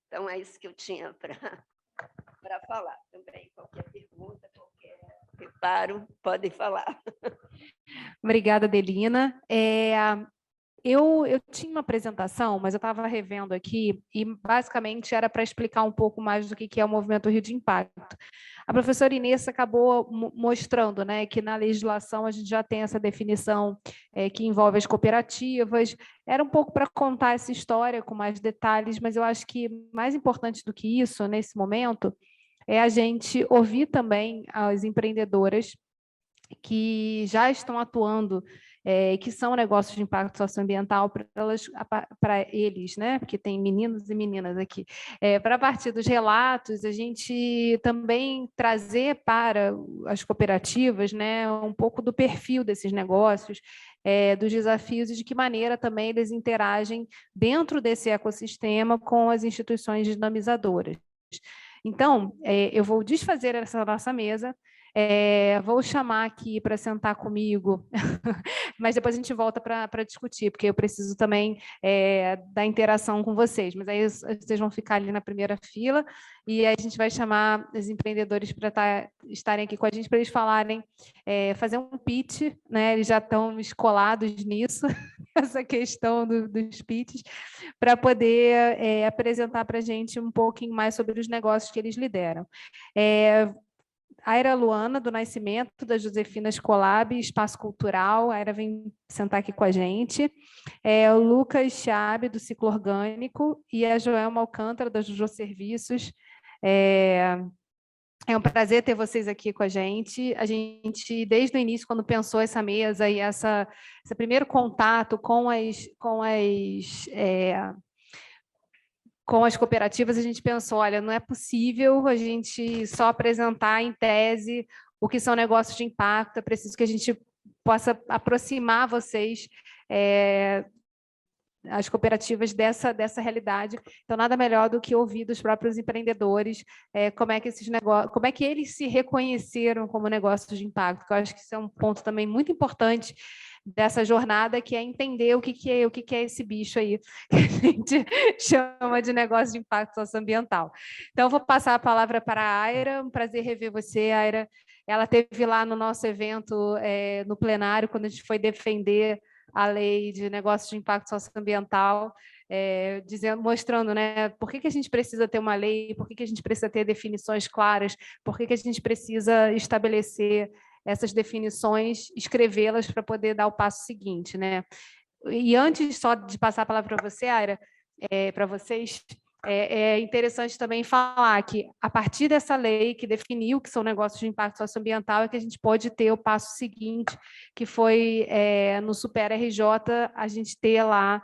Então, é isso que eu tinha para falar também. Qualquer pergunta, qualquer reparo, podem falar. Obrigada, Adelina. Eu tinha uma apresentação, mas eu estava revendo aqui, e basicamente era para explicar um pouco mais do que é o Movimento Rio de Impacto. A professora Inês acabou mostrando, né, que na legislação a gente já tem essa definição que envolve as cooperativas. Era um pouco para contar essa história com mais detalhes, mas eu acho que mais importante do que isso, nesse momento, é a gente ouvir também as empreendedoras que já estão atuando que são negócios de impacto socioambiental para eles, né? Porque tem meninos e meninas aqui. Para a partir dos relatos, a gente também trazer para as cooperativas, né, um pouco do perfil desses negócios, dos desafios e de que maneira também eles interagem dentro desse ecossistema com as instituições dinamizadoras. Então, eu vou desfazer essa nossa mesa, vou chamar aqui para sentar comigo, mas depois a gente volta para discutir, porque eu preciso também da interação com vocês, mas aí vocês vão ficar ali na primeira fila, e aí a gente vai chamar os empreendedores para estarem aqui com a gente, para eles falarem, fazer um pitch, né? Eles já estão escolados nisso, essa questão dos pitches, para poder apresentar para a gente um pouquinho mais sobre os negócios que eles lideram. Aira Luana, do Nascimento, da Josefina Escolab, Espaço Cultural. A Aira vem sentar aqui com a gente. O Lucas Chabe, do Ciclo Orgânico, e a Joelma Alcântara, da Jujo Serviços. É um prazer ter vocês aqui com a gente. A gente, desde o início, quando pensou essa mesa e esse primeiro contato com as cooperativas, a gente pensou, olha, não é possível a gente só apresentar em tese o que são negócios de impacto, é preciso que a gente possa aproximar vocês, as cooperativas, dessa realidade. Então, nada melhor do que ouvir dos próprios empreendedores como é que esses negócios, como é que eles se reconheceram como negócios de impacto, que eu acho que isso é um ponto também muito importante dessa jornada, que é entender o que é esse bicho aí, que a gente chama de negócio de impacto socioambiental. Então, eu vou passar a palavra para a Aira, um prazer rever você, Aira. Ela esteve lá no nosso evento, no plenário, quando a gente foi defender a lei de negócios de impacto socioambiental, mostrando, né, por que a gente precisa ter uma lei, por que a gente precisa ter definições claras, por que a gente precisa estabelecer essas definições, escrevê-las para poder dar o passo seguinte, né? E antes só de passar a palavra para você, Aira, para vocês, é interessante também falar que, a partir dessa lei que definiu que são negócios de impacto socioambiental, é que a gente pode ter o passo seguinte, que foi, no Super RJ, a gente ter lá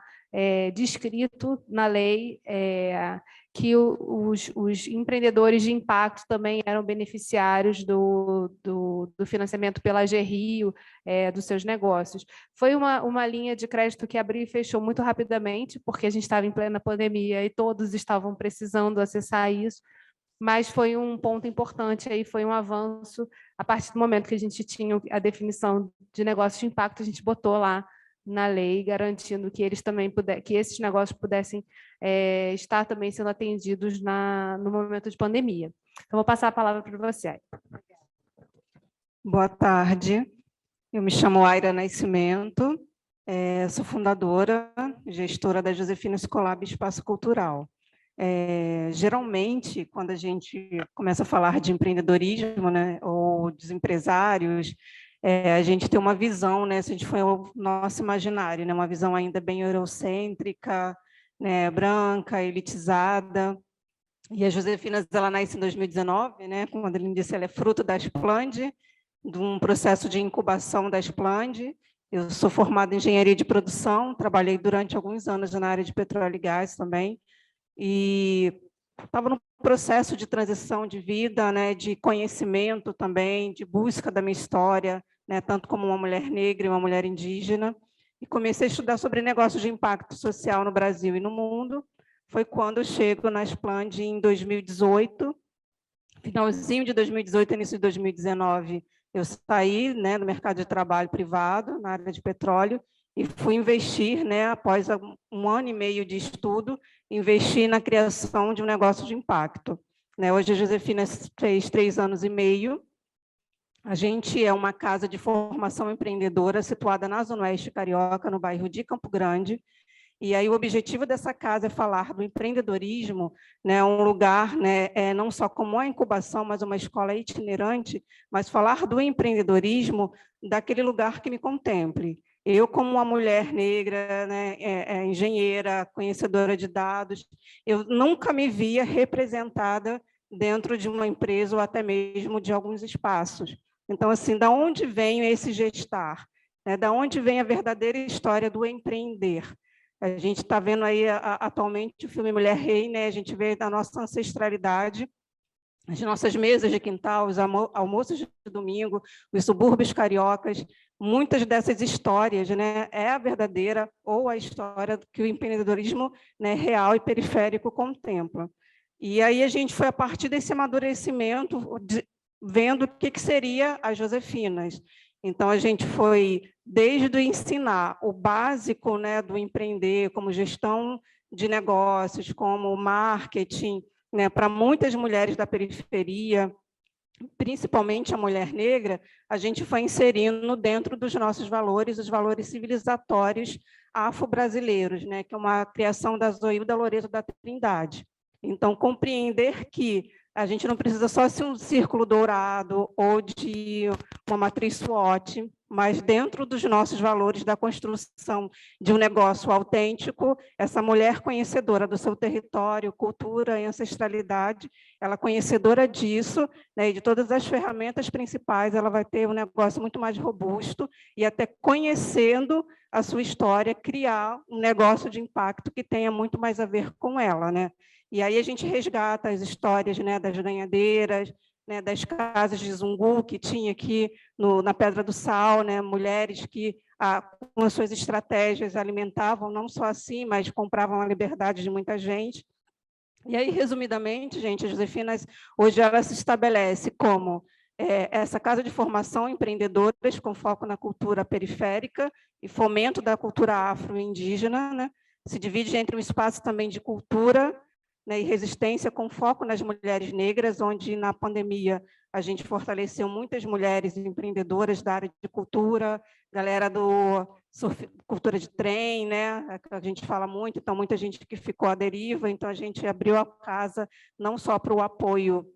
descrito na lei que os empreendedores de impacto também eram beneficiários do financiamento pela AGRIO, dos seus negócios. Foi uma linha de crédito que abriu e fechou muito rapidamente, porque a gente estava em plena pandemia e todos estavam precisando acessar isso, mas foi um ponto importante, aí foi um avanço. A partir do momento que a gente tinha a definição de negócio de impacto, a gente botou lá na lei, garantindo que eles também que esses negócios pudessem estar também sendo atendidos no momento de pandemia. Então, vou passar a palavra para você. Boa tarde, eu me chamo Aira Nascimento, sou fundadora, gestora da Josefina Escolab Espaço Cultural. Geralmente, quando a gente começa a falar de empreendedorismo, né, ou dos empresários, a gente tem uma visão, né, se a gente for o nosso imaginário, né, uma visão ainda bem eurocêntrica, né, branca, elitizada. E a Josefina, ela nasce em 2019, né, como a Adeline disse, ela é fruto da Splend, de um processo de incubação da Splend. Eu sou formada em engenharia de produção, trabalhei durante alguns anos na área de petróleo e gás também, e estava no processo de transição de vida, né, de conhecimento também, de busca da minha história, né, tanto como uma mulher negra e uma mulher indígena, e comecei a estudar sobre negócios de impacto social no Brasil e no mundo. Foi quando eu chego na Splend em 2018, finalzinho de 2018, início de 2019, eu saí, né, do mercado de trabalho privado, na área de petróleo, e fui investir, né, após um ano e meio de estudo, investir na criação de um negócio de impacto. Hoje a Josefina fez 3 anos e meio. A gente é uma casa de formação empreendedora situada na Zona Oeste Carioca, no bairro de Campo Grande. E aí o objetivo dessa casa é falar do empreendedorismo, né, um lugar, né, não só como uma incubação, mas uma escola itinerante, mas falar do empreendedorismo daquele lugar que me contemple. Eu, como uma mulher negra, né, engenheira, conhecedora de dados, eu nunca me via representada dentro de uma empresa ou até mesmo de alguns espaços. Então, assim, da onde vem esse gestar? né? Da onde vem a verdadeira história do empreender? A gente está vendo aí atualmente o filme Mulher Rei, né? A gente vê da nossa ancestralidade, as nossas mesas de quintal, os almoços de domingo, os subúrbios cariocas, muitas dessas histórias, né, é a verdadeira ou a história que o empreendedorismo, né, real e periférico contempla. E aí a gente foi, a partir desse amadurecimento, vendo o que seria as Josefinas. Então, a gente foi desde o ensinar o básico, né, do empreender, como gestão de negócios, como marketing, né, para muitas mulheres da periferia, principalmente a mulher negra, a gente foi inserindo dentro dos nossos valores, os valores civilizatórios afro-brasileiros, né, que é uma criação da Zoilda Loreto da Trindade. Então, compreender que a gente não precisa só ser um círculo dourado ou de uma matriz SWOT, mas dentro dos nossos valores da construção de um negócio autêntico, essa mulher conhecedora do seu território, cultura e ancestralidade, ela conhecedora disso, né, e de todas as ferramentas principais, ela vai ter um negócio muito mais robusto e até conhecendo a sua história, criar um negócio de impacto que tenha muito mais a ver com ela, né? E aí a gente resgata as histórias, né, das ganhadeiras, né, das casas de Zungu, que tinha aqui na Pedra do Sal, né, mulheres que, com as suas estratégias, alimentavam não só assim, mas compravam a liberdade de muita gente. E aí, resumidamente, gente, a Josefinas, hoje ela se estabelece como essa casa de formação empreendedoras com foco na cultura periférica e fomento da cultura afro-indígena, né? Se divide entre um espaço também de cultura, né, e resistência com foco nas mulheres negras, onde na pandemia a gente fortaleceu muitas mulheres empreendedoras da área de cultura, galera do cultura de trem, né, a gente fala muito, então muita gente que ficou à deriva, então a gente abriu a casa não só para o apoio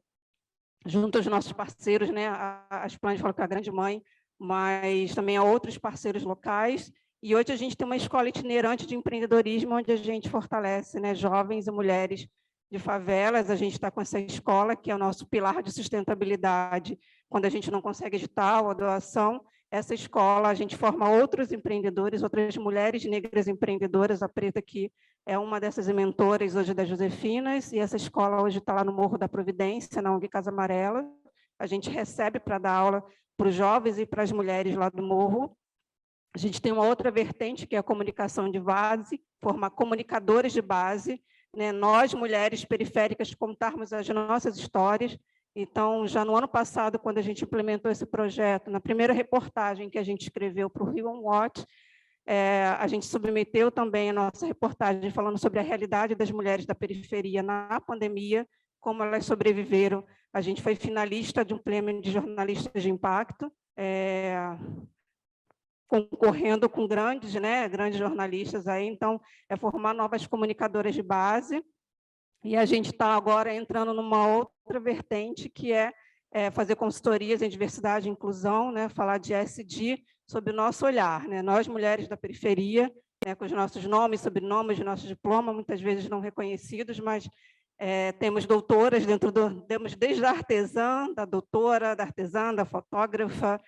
junto aos nossos parceiros, né, a Esplane falou que é a grande mãe, mas também a outros parceiros locais. E hoje a gente tem uma escola itinerante de empreendedorismo, onde a gente fortalece, né, jovens e mulheres de favelas. A gente está com essa escola, que é o nosso pilar de sustentabilidade. Quando a gente não consegue edital ou doação, essa escola, a gente forma outros empreendedores, outras mulheres negras empreendedoras. A Preta aqui é uma dessas mentoras hoje das Josefinas, e essa escola hoje está lá no Morro da Providência, na ONG Casa Amarela. A gente recebe para dar aula para os jovens e para as mulheres lá do Morro. A gente tem uma outra vertente, que é a comunicação de base, formar comunicadores de base, né? Nós, mulheres periféricas, contarmos as nossas histórias. Então, já no ano passado, quando a gente implementou esse projeto, na primeira reportagem que a gente escreveu para o Human Watch, a gente submeteu também a nossa reportagem falando sobre a realidade das mulheres da periferia na pandemia, como elas sobreviveram. A gente foi finalista de um prêmio de jornalistas de impacto, concorrendo com grandes jornalistas aí, então é formar novas comunicadoras de base. E a gente está agora entrando numa outra vertente, que é fazer consultorias em diversidade e inclusão, né, falar de ESG sob o nosso olhar, né, nós mulheres da periferia, né, com os nossos nomes, sobrenomes, de nosso diploma, muitas vezes não reconhecidos, mas temos doutoras temos desde a artesã, da doutora, da artesã, da fotógrafa,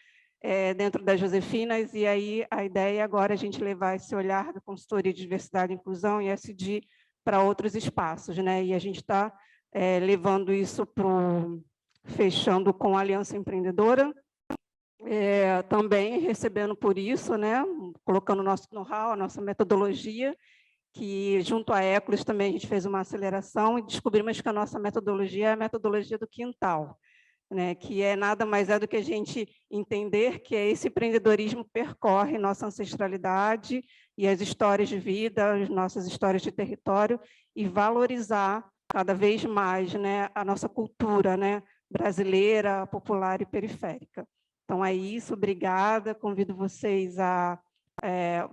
dentro das Josefinas, e aí a ideia agora é a gente levar esse olhar da consultoria de diversidade e inclusão e ESG para outros espaços, né? E a gente está levando isso fechando com a Aliança Empreendedora, também recebendo por isso, né? Colocando o nosso know-how, a nossa metodologia, que junto à Eclos também a gente fez uma aceleração e descobrimos que a nossa metodologia é a metodologia do quintal, né, que nada mais do que a gente entender que esse empreendedorismo percorre nossa ancestralidade e as histórias de vida, as nossas histórias de território, e valorizar cada vez mais, né, a nossa cultura, né, brasileira, popular e periférica. Então, é isso, obrigada, convido vocês a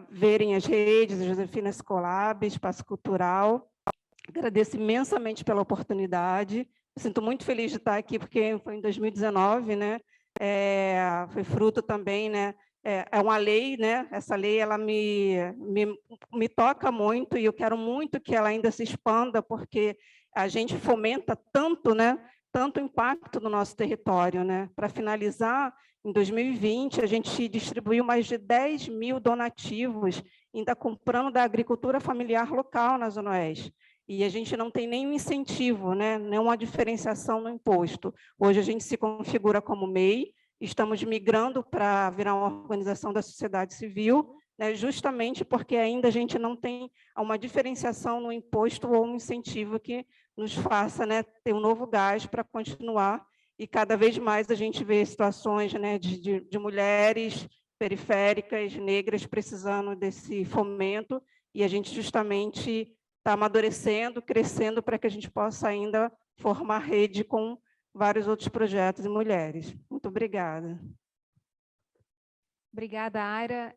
verem as redes, a Josefinas Colab, Espaço Cultural. Agradeço imensamente pela oportunidade. Eu sinto muito feliz de estar aqui, porque foi em 2019, né? Foi fruto também, né? É uma lei, né? Essa lei ela me toca muito, e eu quero muito que ela ainda se expanda, porque a gente fomenta tanto, né? Tanto impacto no nosso território, né? Para finalizar, Em 2020, a gente distribuiu mais de 10 mil donativos, ainda comprando da agricultura familiar local na Zona Oeste. E a gente não tem nenhum incentivo, né? Nenhuma diferenciação no imposto. Hoje a gente se configura como MEI, estamos migrando para virar uma organização da sociedade civil, né? Justamente porque ainda a gente não tem uma diferenciação no imposto ou um incentivo que nos faça, né, ter um novo gás para continuar. E cada vez mais a gente vê situações, né, de mulheres periféricas, negras, precisando desse fomento, e a gente justamente está amadurecendo, crescendo, para que a gente possa ainda formar rede com vários outros projetos e mulheres. Muito obrigada. Obrigada, Aira.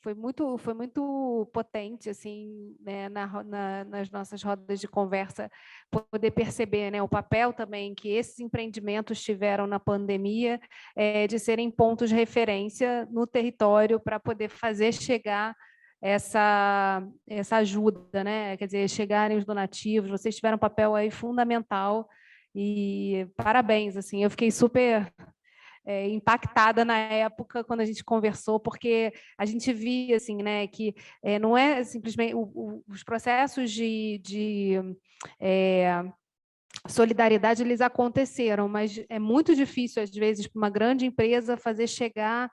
Foi muito potente, assim, né, nas nossas rodas de conversa, poder perceber, né, o papel também que esses empreendimentos tiveram na pandemia, de serem pontos de referência no território para poder fazer chegar essa ajuda, né? Quer dizer, chegarem os donativos. Vocês tiveram um papel aí fundamental e parabéns, assim, eu fiquei super impactada na época quando a gente conversou, porque a gente via assim, né, que não é simplesmente os processos de solidariedade, eles aconteceram, mas é muito difícil às vezes para uma grande empresa fazer chegar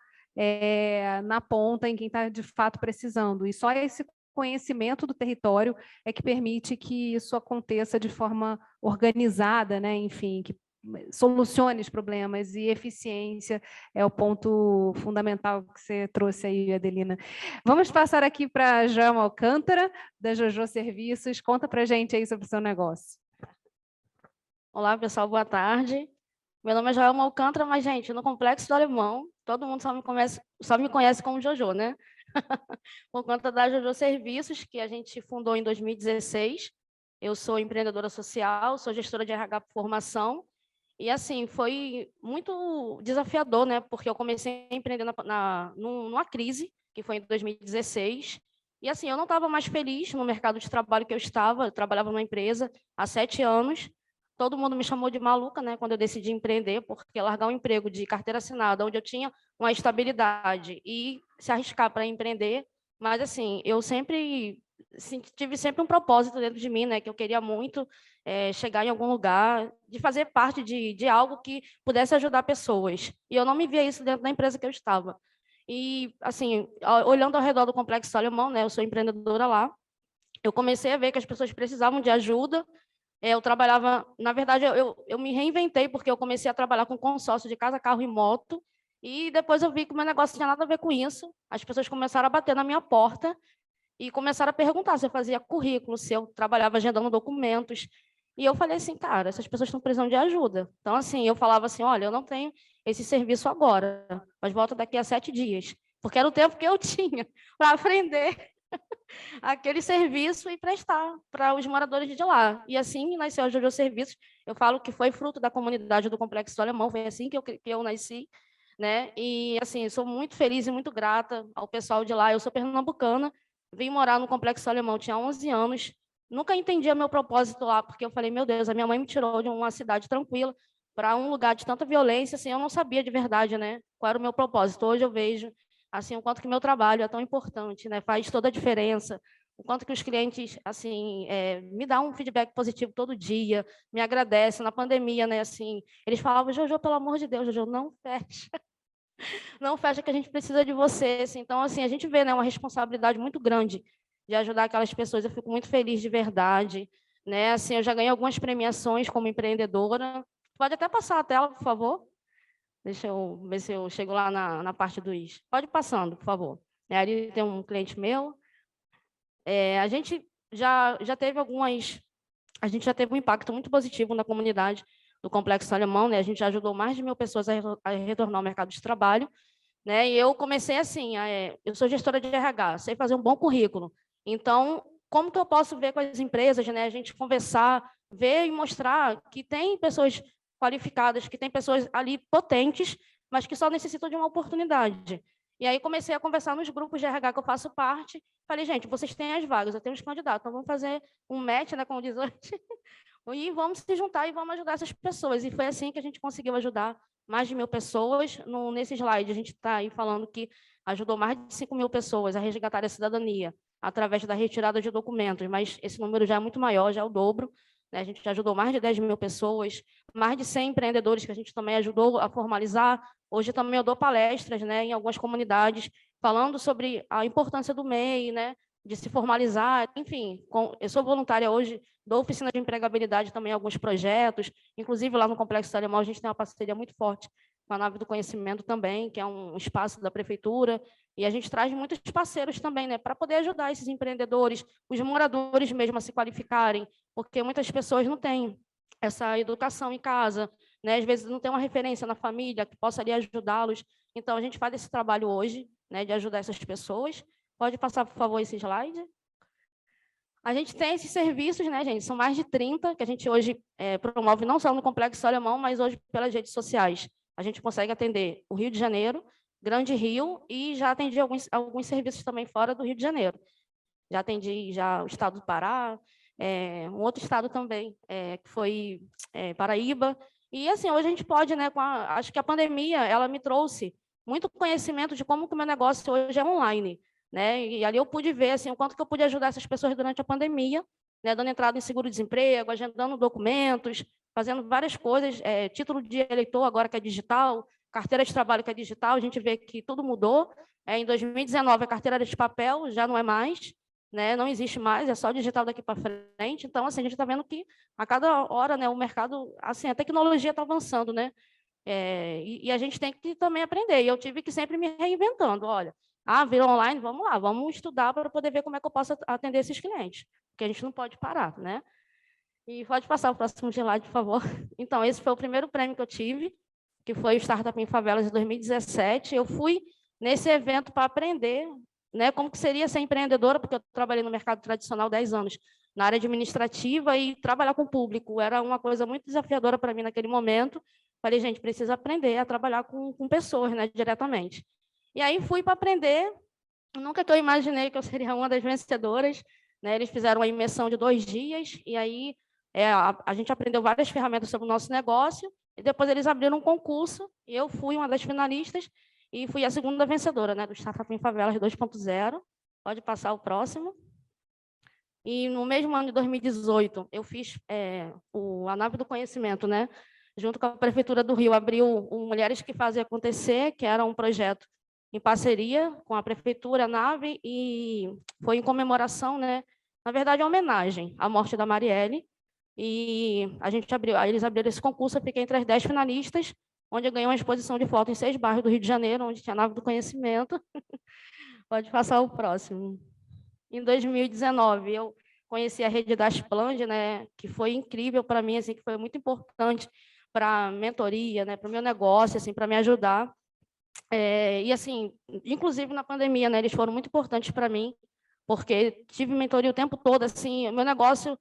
na ponta em quem está de fato precisando, e só esse conhecimento do território é que permite que isso aconteça de forma organizada, né? Enfim, que solucione os problemas, e eficiência é o ponto fundamental que você trouxe aí, Adelina. Vamos passar aqui para a Joelma Alcântara, da Jojo Serviços. Conta para a gente aí sobre o seu negócio. Olá, pessoal, boa tarde. Meu nome é Joelma Alcântara, mas, gente, no Complexo do Alemão, todo mundo só me conhece como Jojo, né? Por conta da Jojo Serviços, que a gente fundou em 2016. Eu sou empreendedora social, sou gestora de RH por formação. E, assim, foi muito desafiador, né? Porque eu comecei a empreender numa crise, que foi em 2016. E, assim, eu não estava mais feliz no mercado de trabalho que eu estava. Eu trabalhava numa empresa há 7 anos. Todo mundo me chamou de maluca, né? Quando eu decidi empreender, porque largar um emprego de carteira assinada, onde eu tinha uma estabilidade, e se arriscar para empreender. Mas, assim, eu tive sempre um propósito dentro de mim, né? Que eu queria muito chegar em algum lugar, de fazer parte de algo que pudesse ajudar pessoas. E eu não me via isso dentro da empresa que eu estava. E, assim, olhando ao redor do Complexo Alemão, né? Eu sou empreendedora lá, eu comecei a ver que as pessoas precisavam de ajuda. Eu trabalhava, na verdade, eu me reinventei, porque eu comecei a trabalhar com consórcio de casa, carro e moto, e depois eu vi que o meu negócio não tinha nada a ver com isso. As pessoas começaram a bater na minha porta e começaram a perguntar se eu fazia currículo, se eu trabalhava agendando documentos. E eu falei assim, cara, essas pessoas estão precisando de ajuda. Então, assim, eu falava assim, olha, eu não tenho esse serviço agora, mas volto daqui a 7 dias, porque era o tempo que eu tinha para aprender aquele serviço e prestar para os moradores de lá. E assim nasceu a Jojo Serviços. Eu falo que foi fruto da comunidade do Complexo do Alemão, foi assim que eu nasci, né? E, assim, sou muito feliz e muito grata ao pessoal de lá. Eu sou pernambucana, vim morar no Complexo do Alemão, tinha 11 anos, nunca entendia meu propósito lá, porque eu falei, meu Deus, a minha mãe me tirou de uma cidade tranquila para um lugar de tanta violência, assim, eu não sabia de verdade, né, qual era o meu propósito. Hoje eu vejo, assim, o quanto que meu trabalho é tão importante, né, faz toda a diferença, o quanto que os clientes, assim, me dão um feedback positivo todo dia, me agradecem. Na pandemia, né, assim, eles falavam, Jojo, pelo amor de Deus, Jojo, não fecha. Não fecha, que a gente precisa de você. Assim. Então, assim, a gente vê, né, uma responsabilidade muito grande de ajudar aquelas pessoas. Eu fico muito feliz de verdade, né? Assim, eu já ganhei algumas premiações como empreendedora. Pode até passar a tela, por favor. Deixa eu ver se eu chego lá na parte dos... Pode ir passando, por favor. Ali tem um cliente meu. A gente já teve algumas... A gente já teve um impacto muito positivo na comunidade do Complexo Alemão, né? A gente já ajudou mais de 1.000 pessoas a retornar ao mercado de trabalho, né? E eu comecei assim, eu sou gestora de RH, sei fazer um bom currículo. Então, como que eu posso ver com as empresas, né? A gente conversar, ver e mostrar que tem pessoas qualificadas, que tem pessoas ali potentes, mas que só necessitam de uma oportunidade. E aí comecei a conversar nos grupos de RH que eu faço parte. Falei, gente, vocês têm as vagas, eu tenho os candidatos, então vamos fazer um match, né, como diz hoje, e vamos se juntar e vamos ajudar essas pessoas. E foi assim que a gente conseguiu ajudar mais de 1.000 pessoas. Nesse slide, a gente está aí falando que ajudou mais de 5.000 pessoas a resgatar a cidadania através da retirada de documentos, mas esse número já é muito maior, já é o dobro, né? A gente já ajudou mais de 10.000 pessoas, mais de 100 empreendedores que a gente também ajudou a formalizar. Hoje também eu dou palestras, né, em algumas comunidades, falando sobre a importância do MEI, né, de se formalizar, enfim, eu sou voluntária hoje, dou oficina de empregabilidade também em alguns projetos, inclusive lá no Complexo Alemão a gente tem uma parceria muito forte com a Nave do Conhecimento também, que é um espaço da prefeitura, e a gente traz muitos parceiros também, né, para poder ajudar esses empreendedores, os moradores mesmo a se qualificarem, porque muitas pessoas não têm essa educação em casa, né, às vezes não tem uma referência na família que possa ali ajudá-los. Então, a gente faz esse trabalho hoje, né, de ajudar essas pessoas. Pode passar, por favor, esse slide. A gente tem esses serviços, né, gente? São mais de 30 que a gente hoje promove, não só no Complexo Alemão, mas hoje pelas redes sociais. A gente consegue atender o Rio de Janeiro, Grande Rio, e já atendi alguns serviços também fora do Rio de Janeiro. Já atendi o estado do Pará, um outro estado também, que foi Paraíba. E, assim, hoje a gente pode, né, acho que a pandemia, ela me trouxe muito conhecimento de como que o meu negócio hoje é online, né? E ali eu pude ver, assim, o quanto que eu pude ajudar essas pessoas durante a pandemia, né, dando entrada em seguro-desemprego, agendando documentos, fazendo várias coisas, título de eleitor agora que é digital, carteira de trabalho que é digital, a gente vê que tudo mudou. Em 2019, a carteira era de papel, já não é mais, né? Não existe mais, é só digital daqui para frente. Então, assim, a gente está vendo que a cada hora, né, o mercado, assim, a tecnologia está avançando, né? E a gente tem que também aprender. E eu tive que sempre me reinventando. Olha, virou online, vamos lá, vamos estudar para poder ver como é que eu posso atender esses clientes, porque a gente não pode parar, né? E pode passar o próximo slide, por favor. Então, esse foi o primeiro prêmio que eu tive, que foi o Startup em Favelas de 2017. Eu fui nesse evento para aprender, né, como que seria ser empreendedora, porque eu trabalhei no mercado tradicional 10 anos, na área administrativa, e trabalhar com o público era uma coisa muito desafiadora para mim naquele momento. Falei, gente, precisa aprender a trabalhar com pessoas, né, diretamente. E aí fui para aprender, nunca que eu imaginei que eu seria uma das vencedoras, né? Eles fizeram uma imersão de 2 dias, e aí a gente aprendeu várias ferramentas sobre o nosso negócio, e depois eles abriram um concurso, e eu fui uma das finalistas, e fui a segunda vencedora, né, do Startup em Favelas 2.0. Pode passar o próximo. E no mesmo ano de 2018, eu fiz a Nave do Conhecimento, né? Junto com a Prefeitura do Rio, abriu o Mulheres que Fazem Acontecer, que era um projeto em parceria com a Prefeitura, a Nave, e foi em comemoração, né? Na verdade, é homenagem à morte da Marielle. E eles abriram esse concurso, eu fiquei entre as 10 finalistas, onde eu ganhei uma exposição de foto em 6 bairros do Rio de Janeiro, onde tinha a Nave do Conhecimento. Pode passar o próximo. Em 2019, eu conheci a rede da Aspland, né, que foi incrível para mim, assim, que foi muito importante para a mentoria, né, para o meu negócio, assim, para me ajudar. E, assim, inclusive na pandemia, né, eles foram muito importantes para mim, porque tive mentoria o tempo todo, assim, meu negócio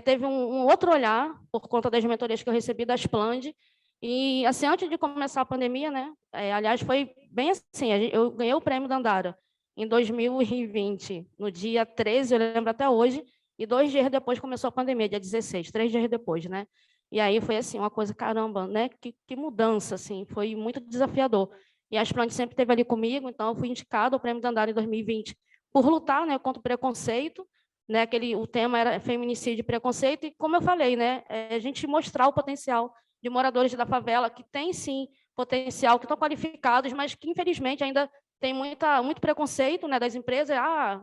teve um outro olhar por conta das mentorias que eu recebi da Aspland. E, assim, antes de começar a pandemia, né, aliás, foi bem assim, eu ganhei o prêmio da Andara em 2020, no dia 13, eu lembro até hoje, e 2 dias depois começou a pandemia, dia 16, 3 dias depois, né? E aí foi assim, uma coisa, caramba, né? Que mudança, assim, foi muito desafiador. E a Aspland sempre esteve ali comigo, então eu fui indicada ao prêmio da Andara em 2020 por lutar, né, contra o preconceito, né? O tema era feminicídio e preconceito, e como eu falei, né, a gente mostrar o potencial de moradores da favela que tem sim potencial, que estão qualificados, mas que infelizmente ainda tem muito preconceito, né, das empresas,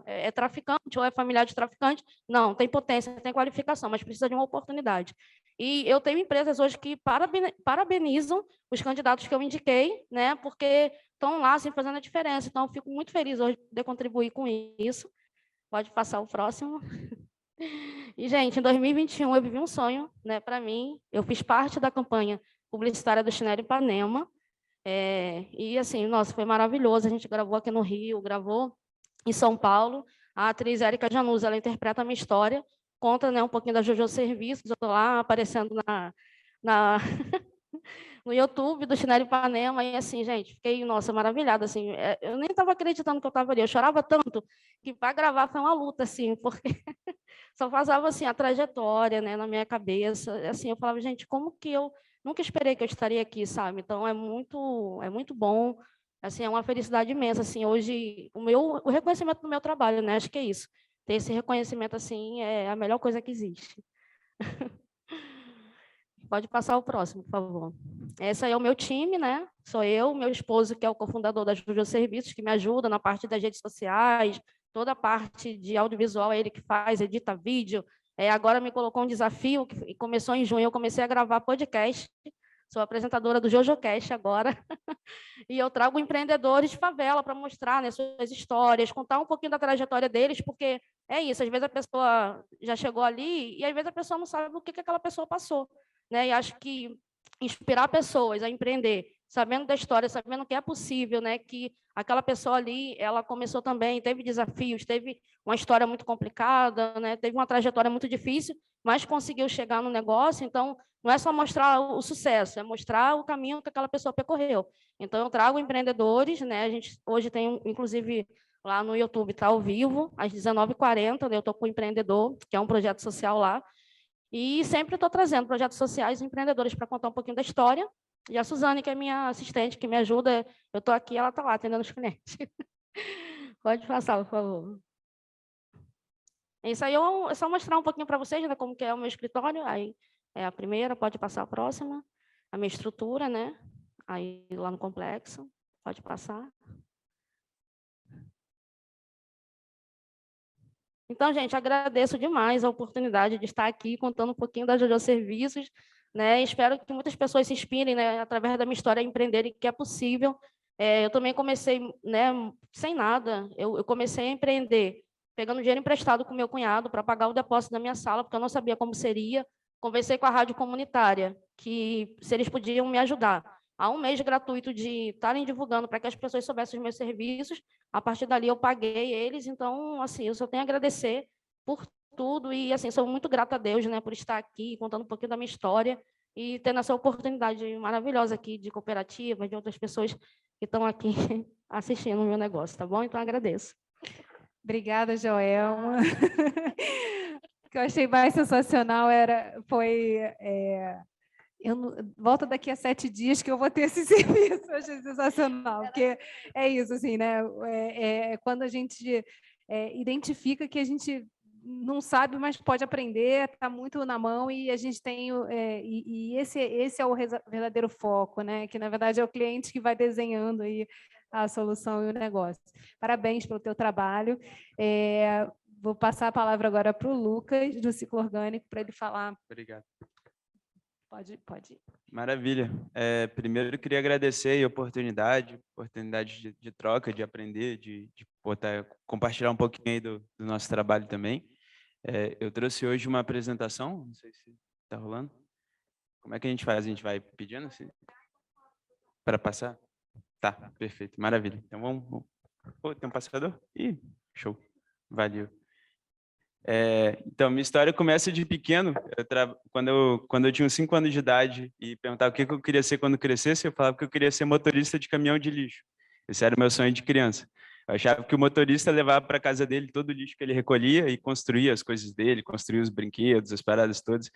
é traficante ou é familiar de traficante. Não, tem potência, tem qualificação, mas precisa de uma oportunidade. E eu tenho empresas hoje que parabenizam os candidatos que eu indiquei, né, porque estão lá assim, fazendo a diferença. Então, eu fico muito feliz hoje de poder contribuir com isso. Pode passar o próximo. E, gente, em 2021 eu vivi um sonho, né, para mim. Eu fiz parte da campanha publicitária do Chinelo Ipanema. E, assim, nossa, foi maravilhoso. A gente gravou aqui no Rio, gravou em São Paulo. A atriz Érica Januzzi, ela interpreta a minha história, conta, né, um pouquinho da JoJo Serviços. Eu estou lá aparecendo no YouTube do Chinelo Ipanema, e assim, gente, fiquei, nossa, maravilhada, assim, eu nem estava acreditando que eu estava ali, eu chorava tanto que para gravar foi uma luta, assim, porque só passava, assim, a trajetória, né, na minha cabeça, assim, eu falava, gente, como que eu nunca esperei que eu estaria aqui, sabe? Então, é muito bom, assim, é uma felicidade imensa, assim, hoje, o reconhecimento do meu trabalho, né? Acho que é isso. Ter esse reconhecimento, assim, é a melhor coisa que existe. Pode passar o próximo, por favor. Esse aí é o meu time, né? Sou eu, meu esposo, que é o cofundador da Jojo Serviços, que me ajuda na parte das redes sociais, toda a parte de audiovisual é ele que faz, edita vídeo. Agora me colocou um desafio, que começou em junho, eu comecei a gravar podcast, sou apresentadora do JojoCast agora, e eu trago empreendedores de favela para mostrar, né, suas histórias, contar um pouquinho da trajetória deles, porque é isso, às vezes a pessoa já chegou ali e às vezes a pessoa não sabe o que aquela pessoa passou, né? E acho que inspirar pessoas a empreender, sabendo da história, sabendo que é possível, né? Que aquela pessoa ali, ela começou também, teve desafios, teve uma história muito complicada, né? Teve uma trajetória muito difícil, mas conseguiu chegar no negócio. Então, não é só mostrar o sucesso, é mostrar o caminho que aquela pessoa percorreu. Então, eu trago empreendedores, né? A gente hoje tem, inclusive, lá no YouTube, está ao vivo, às 19h40, né? Eu estou com o Empreendedor, que é um projeto social lá, e sempre estou trazendo projetos sociais e empreendedores para contar um pouquinho da história. E a Suzane, que é minha assistente, que me ajuda, eu estou aqui, ela está lá atendendo os clientes. Pode passar, por favor. Isso aí é só mostrar um pouquinho para vocês, né, como que é o meu escritório. Aí é a primeira, pode passar a próxima. A minha estrutura, né? Aí lá no complexo, pode passar. Então, gente, agradeço demais a oportunidade de estar aqui contando um pouquinho da Jojo Serviços, né? Espero que muitas pessoas se inspirem, né, através da minha história a empreenderem, que é possível. Eu também comecei, né, sem nada. Eu comecei a empreender pegando dinheiro emprestado com meu cunhado para pagar o depósito da minha sala, porque eu não sabia como seria. Conversei com a rádio comunitária, que se eles podiam me ajudar. Há um mês gratuito de estarem divulgando para que as pessoas soubessem os meus serviços. A partir dali eu paguei eles, então, assim, eu só tenho a agradecer por tudo e, assim, sou muito grata a Deus, né, por estar aqui contando um pouquinho da minha história e tendo essa oportunidade maravilhosa aqui de cooperativa, de outras pessoas que estão aqui assistindo o meu negócio, tá bom? Então, agradeço. Obrigada, Joelma. O que eu achei mais sensacional foi volta daqui a 7 dias que eu vou ter esse serviço. Eu achei sensacional, porque é isso, assim, né? Quando a gente identifica que a gente não sabe, mas pode aprender, está muito na mão e a gente tem esse é o verdadeiro foco, né? Que na verdade é o cliente que vai desenhando aí a solução e o negócio. Parabéns pelo teu trabalho. Vou passar a palavra agora para o Lucas, do Ciclo Orgânico, para ele falar. Obrigado. Pode ir. Maravilha. Primeiro, eu queria agradecer a oportunidade de troca, de aprender, de compartilhar um pouquinho aí do nosso trabalho também. Eu trouxe hoje uma apresentação, não sei se está rolando. Como é que a gente faz? A gente vai pedindo assim? Para passar? Tá, perfeito, maravilha. Então, vamos. Tem um passador? Ih, show. Valeu. Então, minha história começa de pequeno. Quando eu tinha uns 5 anos de idade e perguntava o que eu queria ser quando crescesse, eu falava que eu queria ser motorista de caminhão de lixo. Esse era o meu sonho de criança. Eu achava que o motorista levava para casa dele todo o lixo que ele recolhia e construía as coisas dele, construía os brinquedos, as paradas todas.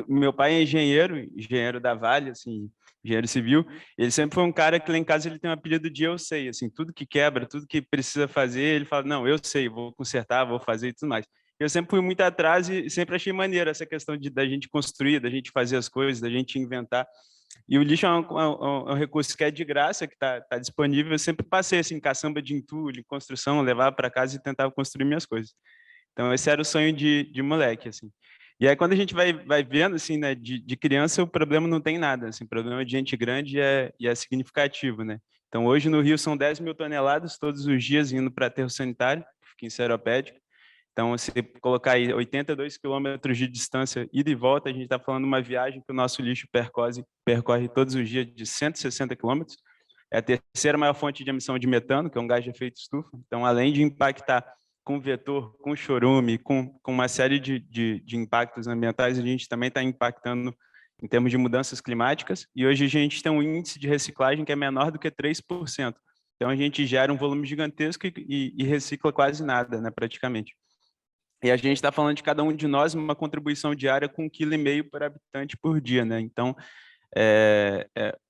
Meu pai é engenheiro da Vale, assim, engenheiro civil. Ele sempre foi um cara que lá em casa ele tem um apelido de eu sei, assim, tudo que quebra, tudo que precisa fazer, ele fala, não, eu sei, vou consertar, vou fazer e tudo mais. Eu sempre fui muito atrás e sempre achei maneiro essa questão da gente construir, da gente fazer as coisas, da gente inventar. E o lixo é um recurso que é de graça, que está disponível. Eu sempre passei assim, caçamba de entulho, em construção, levava para casa e tentava construir minhas coisas. Então, esse era o sonho de moleque. Assim. E aí, quando a gente vai vendo, assim, né, de criança, o problema não tem nada. Assim, o problema de gente grande e é significativo. Né? Então, hoje no Rio são 10 mil toneladas todos os dias indo para aterro sanitário, que fica em Seropédica. Então, se colocar aí 82 quilômetros de distância, ida e volta, a gente está falando de uma viagem que o nosso lixo percorre todos os dias de 160 quilômetros. É a terceira maior fonte de emissão de metano, que é um gás de efeito estufa. Então, além de impactar com vetor, com chorume, com uma série de impactos ambientais, a gente também está impactando em termos de mudanças climáticas. E hoje a gente tem um índice de reciclagem que é menor do que 3%. Então, a gente gera um volume gigantesco e recicla quase nada, né, praticamente. E a gente está falando de cada um de nós uma contribuição diária com 1,5 kg por habitante por dia, né? Então,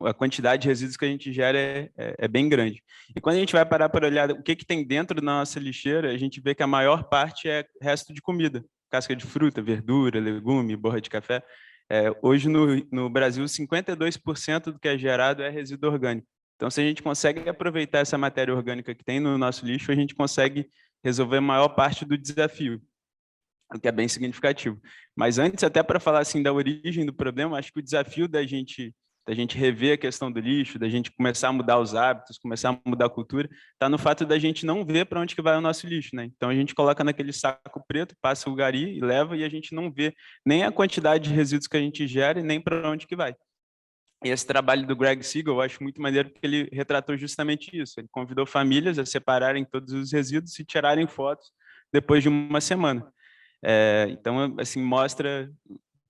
a quantidade de resíduos que a gente gera é bem grande. E quando a gente vai parar para olhar o que tem dentro da nossa lixeira, a gente vê que a maior parte é resto de comida, casca de fruta, verdura, legume, borra de café. Hoje, no Brasil, 52% do que é gerado é resíduo orgânico. Então, se a gente consegue aproveitar essa matéria orgânica que tem no nosso lixo, a gente consegue resolver a maior parte do desafio, o que é bem significativo. Mas antes, até para falar assim da origem do problema, acho que o desafio da gente rever a questão do lixo, da gente começar a mudar os hábitos, começar a mudar a cultura, está no fato da gente não ver para onde que vai o nosso lixo, né? Então a gente coloca naquele saco preto, passa o gari e leva, e a gente não vê nem a quantidade de resíduos que a gente gera e nem para onde que vai. E esse trabalho do Greg Siegel eu acho muito maneiro porque ele retratou justamente isso. Ele convidou famílias a separarem todos os resíduos e tirarem fotos depois de uma semana. Então, assim, mostra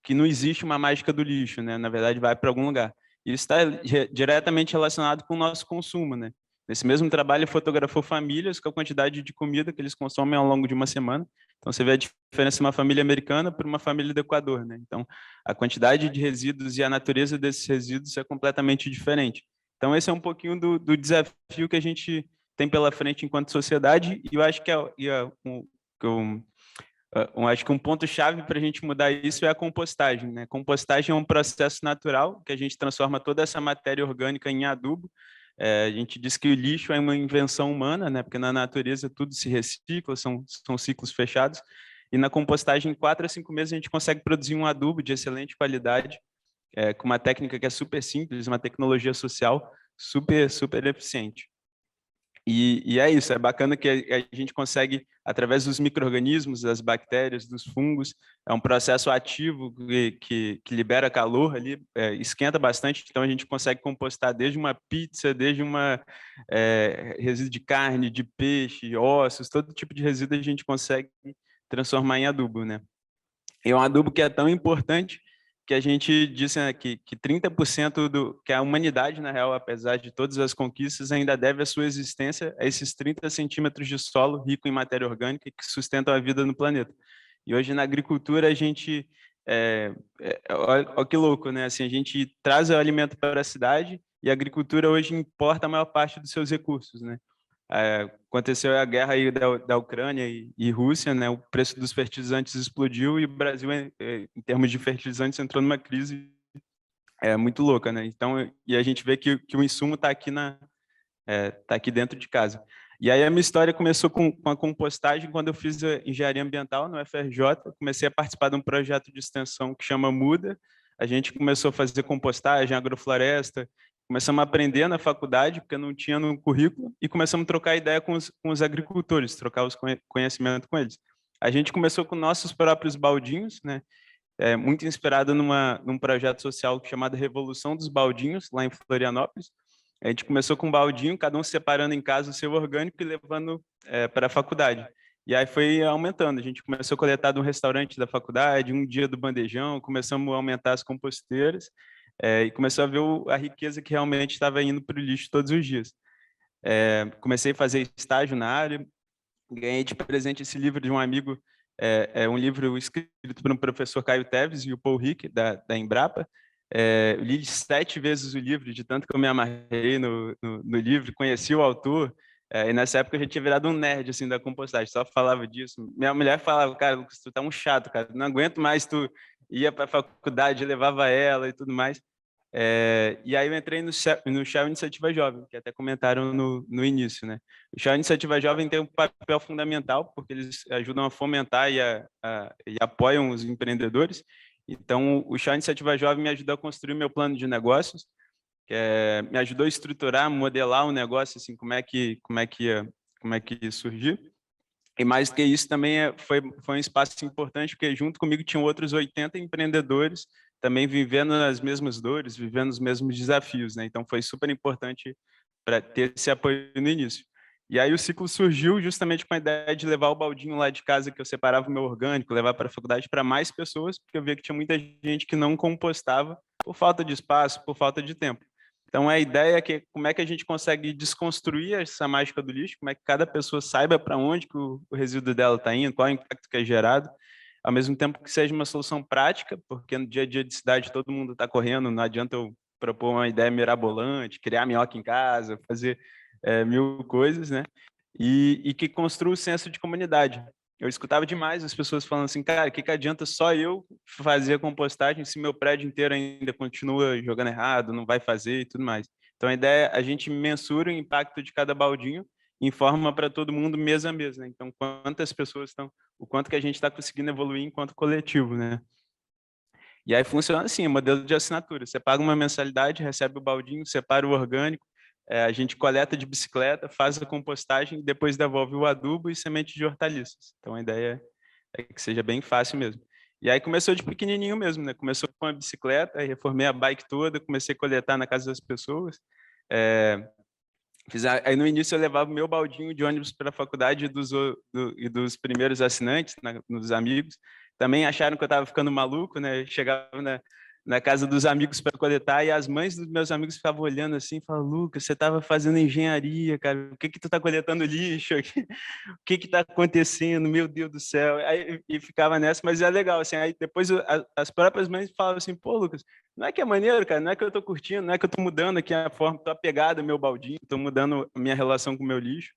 que não existe uma mágica do lixo, né? Na verdade, vai para algum lugar. E isso está diretamente relacionado com o nosso consumo, né? Nesse mesmo trabalho, ele fotografou famílias com a quantidade de comida que eles consomem ao longo de uma semana. Então, você vê a diferença de uma família americana para uma família do Equador, né? Então, a quantidade de resíduos e a natureza desses resíduos é completamente diferente. Então, esse é um pouquinho do desafio que a gente tem pela frente enquanto sociedade, e eu acho que acho que um ponto-chave para a gente mudar isso é a compostagem, né? Compostagem é um processo natural que a gente transforma toda essa matéria orgânica em adubo. A gente diz que o lixo é uma invenção humana, né? Porque na natureza tudo se recicla, são ciclos fechados. E na compostagem, em 4 a 5 meses, a gente consegue produzir um adubo de excelente qualidade, com uma técnica que é super simples, uma tecnologia social super, super eficiente. E é isso, é bacana que a gente consegue, através dos micro-organismos, das bactérias, dos fungos, é um processo ativo que libera calor ali, esquenta bastante, então a gente consegue compostar desde uma pizza, desde resíduo de carne, de peixe, ossos, todo tipo de resíduo a gente consegue transformar em adubo, né? E é um adubo que é tão importante que a gente disse, né, que 30% que a humanidade, na real, apesar de todas as conquistas, ainda deve a sua existência a esses 30 centímetros de solo rico em matéria orgânica que sustentam a vida no planeta. E hoje, na agricultura, a gente... olha que louco, né? Assim, a gente traz o alimento para a cidade e a agricultura hoje importa a maior parte dos seus recursos, né? Aconteceu a guerra aí da Ucrânia e Rússia, né? O preço dos fertilizantes explodiu e o Brasil, em termos de fertilizantes, entrou numa crise muito louca, né? Então, e a gente vê que o insumo está aqui tá aqui dentro de casa. E aí a minha história começou com a compostagem quando eu fiz a engenharia ambiental no FRJ. Comecei a participar de um projeto de extensão que chama Muda. A gente começou a fazer compostagem, agrofloresta. Começamos a aprender na faculdade, porque não tinha no currículo, e começamos a trocar ideia com os agricultores, trocar os conhecimentos com eles. A gente começou com nossos próprios baldinhos, né? Muito inspirado num projeto social chamado Revolução dos Baldinhos, lá em Florianópolis. A gente começou com um baldinho, cada um separando em casa o seu orgânico e levando para a faculdade. E aí foi aumentando. A gente começou a coletar de um restaurante da faculdade, um dia do bandejão, começamos a aumentar as composteiras, e começou a ver a riqueza que realmente estava indo para o lixo todos os dias. Comecei a fazer estágio na área, ganhei de presente esse livro de um amigo, um livro escrito por um professor Caio Teves e o Paul Rick, da Embrapa. Eu li 7 vezes o livro, de tanto que eu me amarrei no livro, conheci o autor, e nessa época eu já tinha virado um nerd assim, da compostagem, só falava disso. Minha mulher falava, cara, Lucas, tu tá um chato, cara, não aguento mais, tu ia para a faculdade, levava ela e tudo mais. E aí eu entrei no Shell Iniciativa Jovem, que até comentaram no início, né? O Shell Iniciativa Jovem tem um papel fundamental, porque eles ajudam a fomentar e apoiam os empreendedores. Então, o Shell Iniciativa Jovem me ajudou a construir meu plano de negócios, me ajudou a estruturar, modelar um negócio, assim, como é que ia surgir. E mais do que isso, também foi um espaço importante, porque junto comigo tinham outros 80 empreendedores também vivendo as mesmas dores, vivendo os mesmos desafios, né? Então, foi super importante para ter esse apoio no início. E aí o ciclo surgiu justamente com a ideia de levar o baldinho lá de casa, que eu separava o meu orgânico, levar para a faculdade para mais pessoas, porque eu via que tinha muita gente que não compostava por falta de espaço, por falta de tempo. Então, a ideia é que como é que a gente consegue desconstruir essa mágica do lixo, como é que cada pessoa saiba para onde que o resíduo dela está indo, qual é o impacto que é gerado, ao mesmo tempo que seja uma solução prática, porque no dia a dia de cidade todo mundo está correndo, não adianta eu propor uma ideia mirabolante, criar minhoca em casa, fazer 1000 coisas, né? E que construa o senso de comunidade. Eu escutava demais as pessoas falando assim, cara, o que adianta só eu fazer a compostagem se meu prédio inteiro ainda continua jogando errado, não vai fazer e tudo mais. Então, a ideia é a gente mensura o impacto de cada baldinho e informa para todo mundo mês a mês, né? Então, quantas pessoas estão, o quanto que a gente está conseguindo evoluir enquanto coletivo, né? E aí funciona assim, modelo de assinatura. Você paga uma mensalidade, recebe o baldinho, separa o orgânico, a gente coleta de bicicleta, faz a compostagem, depois devolve o adubo e semente de hortaliças. Então, a ideia é que seja bem fácil mesmo. E aí começou de pequenininho mesmo, né? Começou com a bicicleta, aí reformei a bike toda, comecei a coletar na casa das pessoas. Aí no início eu levava o meu baldinho de ônibus para a faculdade e dos primeiros assinantes, dos amigos. Também acharam que eu estava ficando maluco, né? Chegava na casa dos amigos para coletar e as mães dos meus amigos ficavam olhando assim, falavam, Lucas, você estava fazendo engenharia, cara, por que tu está coletando lixo aqui? O que está acontecendo? Meu Deus do céu. Aí, e ficava nessa, mas é legal, assim, aí depois as próprias mães falavam assim, pô, Lucas, não é que é maneiro, cara, não é que eu estou curtindo, não é que eu estou mudando aqui a forma, estou apegado ao meu baldinho, estou mudando a minha relação com o meu lixo,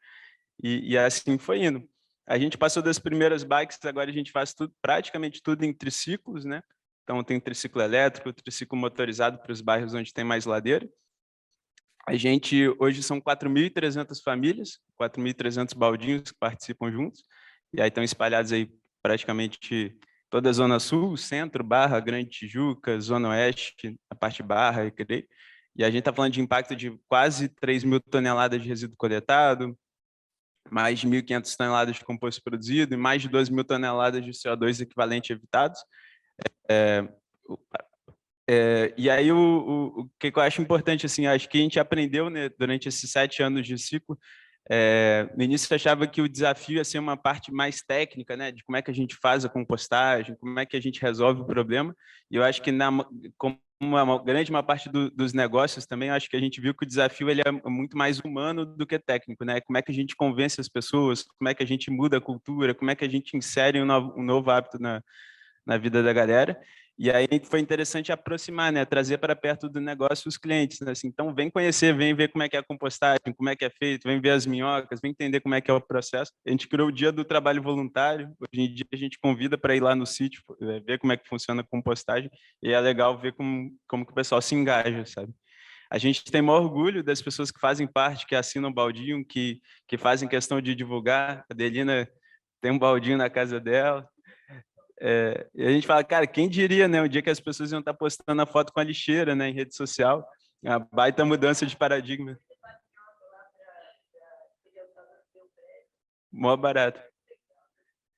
e assim foi indo. A gente passou das primeiras bikes, agora a gente faz praticamente tudo em triciclos, né? Então, tem triciclo elétrico, triciclo motorizado para os bairros onde tem mais ladeira. A gente, hoje, são 4.300 famílias, 4.300 baldinhos que participam juntos, e aí estão espalhados aí praticamente toda a Zona Sul, Centro, Barra, Grande Tijuca, Zona Oeste, a parte Barra, e a gente está falando de impacto de quase 3.000 toneladas de resíduo coletado, mais de 1.500 toneladas de composto produzido e mais de 2.000 toneladas de CO2 equivalente evitados. E aí, o que eu acho importante, assim, acho que a gente aprendeu, né, durante esses 7 anos de ciclo, no início eu achava que o desafio ia ser uma parte mais técnica, né, de como é que a gente faz a compostagem, como é que a gente resolve o problema, e eu acho que como uma grande parte dos negócios também, acho que a gente viu que o desafio ele é muito mais humano do que técnico, né? Como é que a gente convence as pessoas, como é que a gente muda a cultura, como é que a gente insere um novo hábito na vida da galera. E aí foi interessante aproximar, né? Trazer para perto do negócio os clientes, né? Assim, então vem conhecer, vem ver como é que é a compostagem, como é que é feito, vem ver as minhocas, vem entender como é que é o processo. A gente criou o Dia do Trabalho Voluntário. Hoje em dia a gente convida para ir lá no sítio, ver como é que funciona a compostagem, e é legal ver como que o pessoal se engaja, sabe? A gente tem maior orgulho das pessoas que fazem parte, que assinam o baldinho, que fazem questão de divulgar. A Adelina tem um baldinho na casa dela. E a gente fala, cara, quem diria, né? O dia que as pessoas iam estar postando a foto com a lixeira, né, em rede social, a baita mudança de paradigma. Mó barato.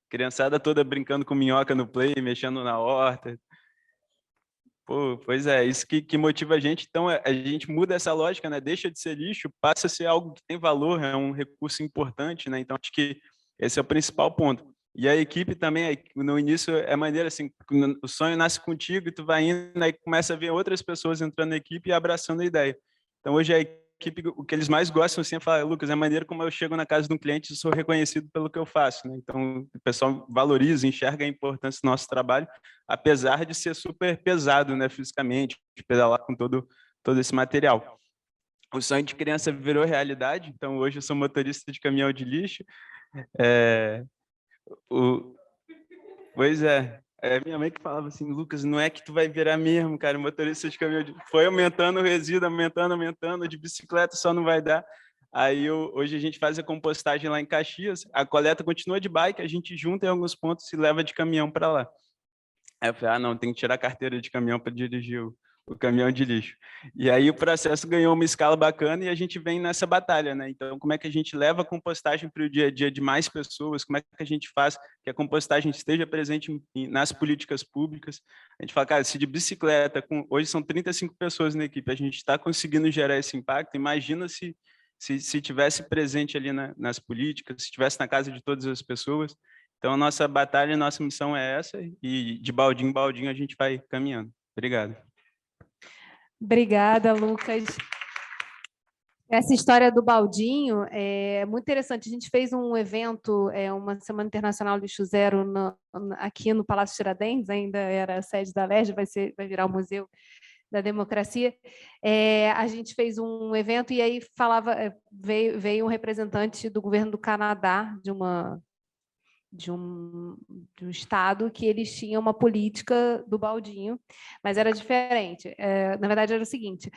Criançada toda brincando com minhoca no play, mexendo na horta. Pô, pois é, isso que motiva a gente. Então, a gente muda essa lógica, né? Deixa de ser lixo, passa a ser algo que tem valor, é um recurso importante, né? Então, acho que esse é o principal ponto. E a equipe também, no início, é maneira assim, o sonho nasce contigo e tu vai indo, aí começa a ver outras pessoas entrando na equipe e abraçando a ideia. Então, hoje a equipe, o que eles mais gostam assim, é falar, Lucas, é maneiro como eu chego na casa de um cliente e sou reconhecido pelo que eu faço, né? Então, o pessoal valoriza, enxerga a importância do nosso trabalho, apesar de ser super pesado, né, fisicamente, de pedalar com todo esse material. O sonho de criança virou realidade, então hoje eu sou motorista de caminhão de lixo. Pois é, minha mãe que falava assim, Lucas, não é que tu vai virar mesmo, cara, motorista de caminhão de... Foi aumentando o resíduo, aumentando, de bicicleta só não vai dar. Aí hoje a gente faz a compostagem lá em Caxias, a coleta continua de bike, a gente junta em alguns pontos e leva de caminhão para lá. Aí eu falei, não, tem que tirar a carteira de caminhão para dirigir o caminhão de lixo. E aí o processo ganhou uma escala bacana e a gente vem nessa batalha, né? Então, como é que a gente leva a compostagem para o dia a dia de mais pessoas? Como é que a gente faz que a compostagem esteja presente nas políticas públicas? A gente fala, cara, se de bicicleta, hoje são 35 pessoas na equipe, a gente está conseguindo gerar esse impacto, imagina se tivesse presente ali nas políticas, se estivesse na casa de todas as pessoas. Então, a nossa batalha, a nossa missão é essa, e de baldinho em baldinho a gente vai caminhando. Obrigado. Obrigada, Lucas. Essa história do baldinho é muito interessante. A gente fez um evento, uma Semana Internacional Lixo Zero aqui no Palácio Tiradentes, ainda era a sede da LERJ, vai virar um museu da democracia, a gente fez um evento e aí veio um representante do governo do Canadá, de um estado que eles tinham uma política do baldinho, mas era diferente. Na verdade, era o seguinte,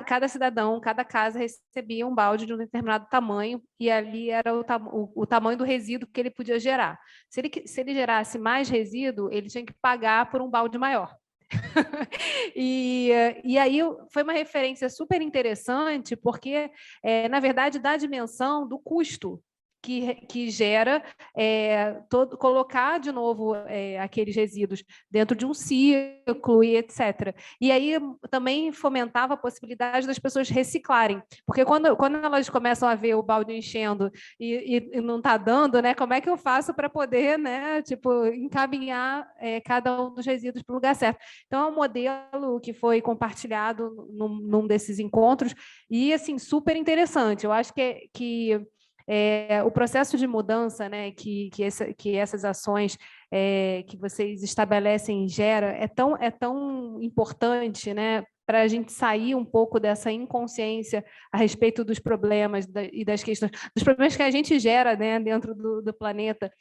cada cidadão, cada casa recebia um balde de um determinado tamanho e ali era o tamanho do resíduo que ele podia gerar. Se ele gerasse mais resíduo, ele tinha que pagar por um balde maior. E aí foi uma referência super interessante, porque, na verdade, dá a dimensão do custo que gera colocar de novo aqueles resíduos dentro de um ciclo e etc. E aí também fomentava a possibilidade das pessoas reciclarem, porque quando elas começam a ver o balde enchendo e não está dando, né, como é que eu faço para poder, né, tipo, encaminhar cada um dos resíduos para o lugar certo? Então, é um modelo que foi compartilhado num desses encontros e, assim, super interessante. Eu acho que o processo de mudança, né, que essas ações que vocês estabelecem gera é tão importante, né, para a gente sair um pouco dessa inconsciência a respeito dos problemas e das questões, dos problemas que a gente gera, né, dentro do planeta,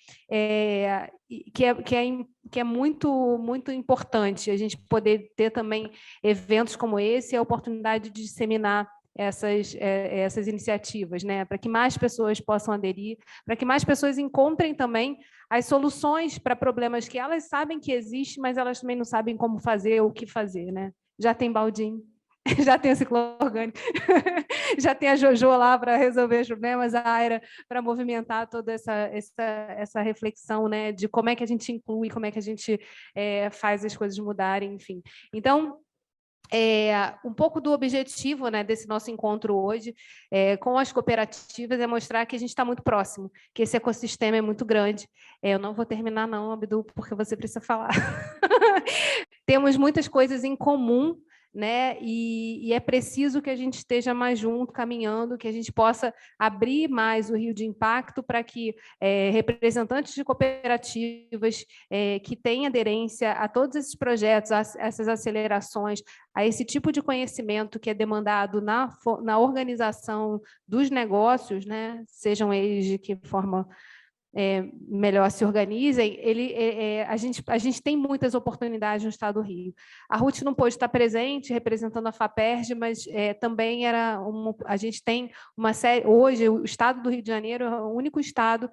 que é muito, muito importante a gente poder ter também eventos como esse e a oportunidade de disseminar essas iniciativas, né, para que mais pessoas possam aderir, para que mais pessoas encontrem também as soluções para problemas que elas sabem que existem, mas elas também não sabem como fazer ou o que fazer, né? Já tem baldinho, já tem o ciclo orgânico, já tem a Jojo lá para resolver os problemas, a Aira para movimentar toda essa reflexão, né, de como é que a gente inclui, como é que a gente faz as coisas mudarem, enfim. Então, um pouco do objetivo, né, desse nosso encontro hoje com as cooperativas é mostrar que a gente está muito próximo, que esse ecossistema é muito grande. Eu não vou terminar não, Abdu, porque você precisa falar. Temos muitas coisas em comum, né? E é preciso que a gente esteja mais junto, caminhando, que a gente possa abrir mais o Rio de Impacto para que representantes de cooperativas que têm aderência a todos esses projetos, a essas acelerações, a esse tipo de conhecimento que é demandado na organização dos negócios, né? Sejam eles de que forma melhor se organizem, a gente tem muitas oportunidades no Estado do Rio. A Ruth não pôde estar presente, representando a FAPERJ, mas também a gente tem uma série... Hoje, o Estado do Rio de Janeiro é o único estado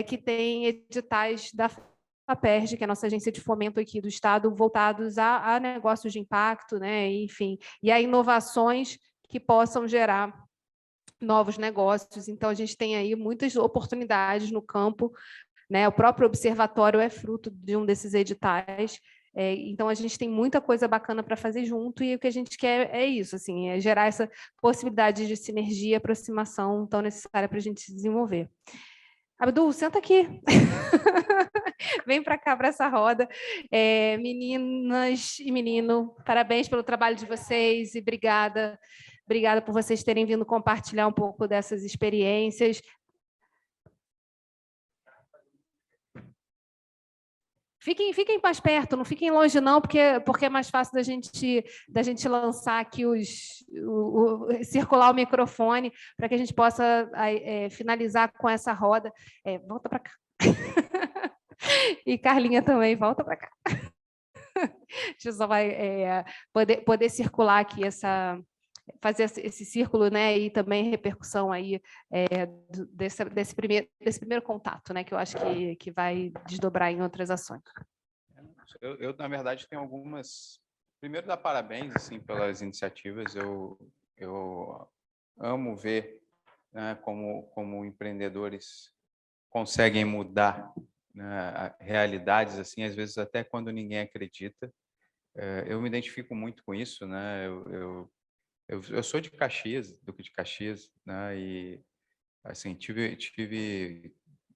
que tem editais da FAPERJ, que é a nossa agência de fomento aqui do Estado, voltados a negócios de impacto, né? Enfim, e a inovações que possam gerar novos negócios. Então, a gente tem aí muitas oportunidades no campo, né? O próprio observatório é fruto de um desses editais. Então, a gente tem muita coisa bacana para fazer junto e o que a gente quer é isso, assim, é gerar essa possibilidade de sinergia e aproximação tão necessária para a gente se desenvolver. Abdul, senta aqui. Vem para cá, para essa roda. Meninas e menino, parabéns pelo trabalho de vocês e obrigada. Obrigada por vocês terem vindo compartilhar um pouco dessas experiências. Fiquem mais perto, não fiquem longe não, porque é mais fácil da gente lançar aqui circular o microfone para que a gente possa finalizar com essa roda. Volta para cá. E Carlinha também, volta para cá. A gente só vai poder circular aqui fazer esse círculo, né, e também repercussão aí desse primeiro contato, né, que eu acho que vai desdobrar em outras ações. Eu na verdade, tenho algumas... Primeiro, dar parabéns assim, pelas iniciativas. Eu amo ver, né, como empreendedores conseguem mudar, né, realidades, assim, às vezes até quando ninguém acredita. Eu me identifico muito com isso, né? Eu sou de Caxias, Duque de Caxias, né? E assim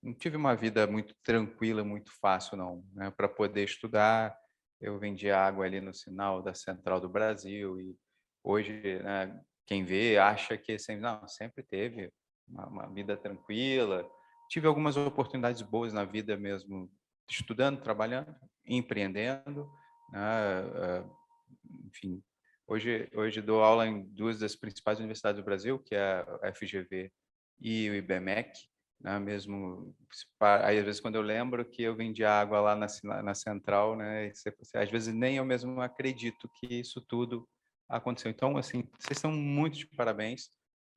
não tive uma vida muito tranquila, muito fácil, não, né? Para poder estudar, eu vendia água ali no sinal da Central do Brasil e hoje, né, quem vê acha que sempre teve uma vida tranquila. Tive algumas oportunidades boas na vida mesmo, estudando, trabalhando, empreendendo, né? enfim, hoje dou aula em duas das principais universidades do Brasil, que é a FGV e o IBMEC, né? Mesmo, aí às vezes quando eu lembro que eu vendi água lá na central, né? Às vezes nem eu mesmo acredito que isso tudo aconteceu. Então, assim, vocês são muito de parabéns,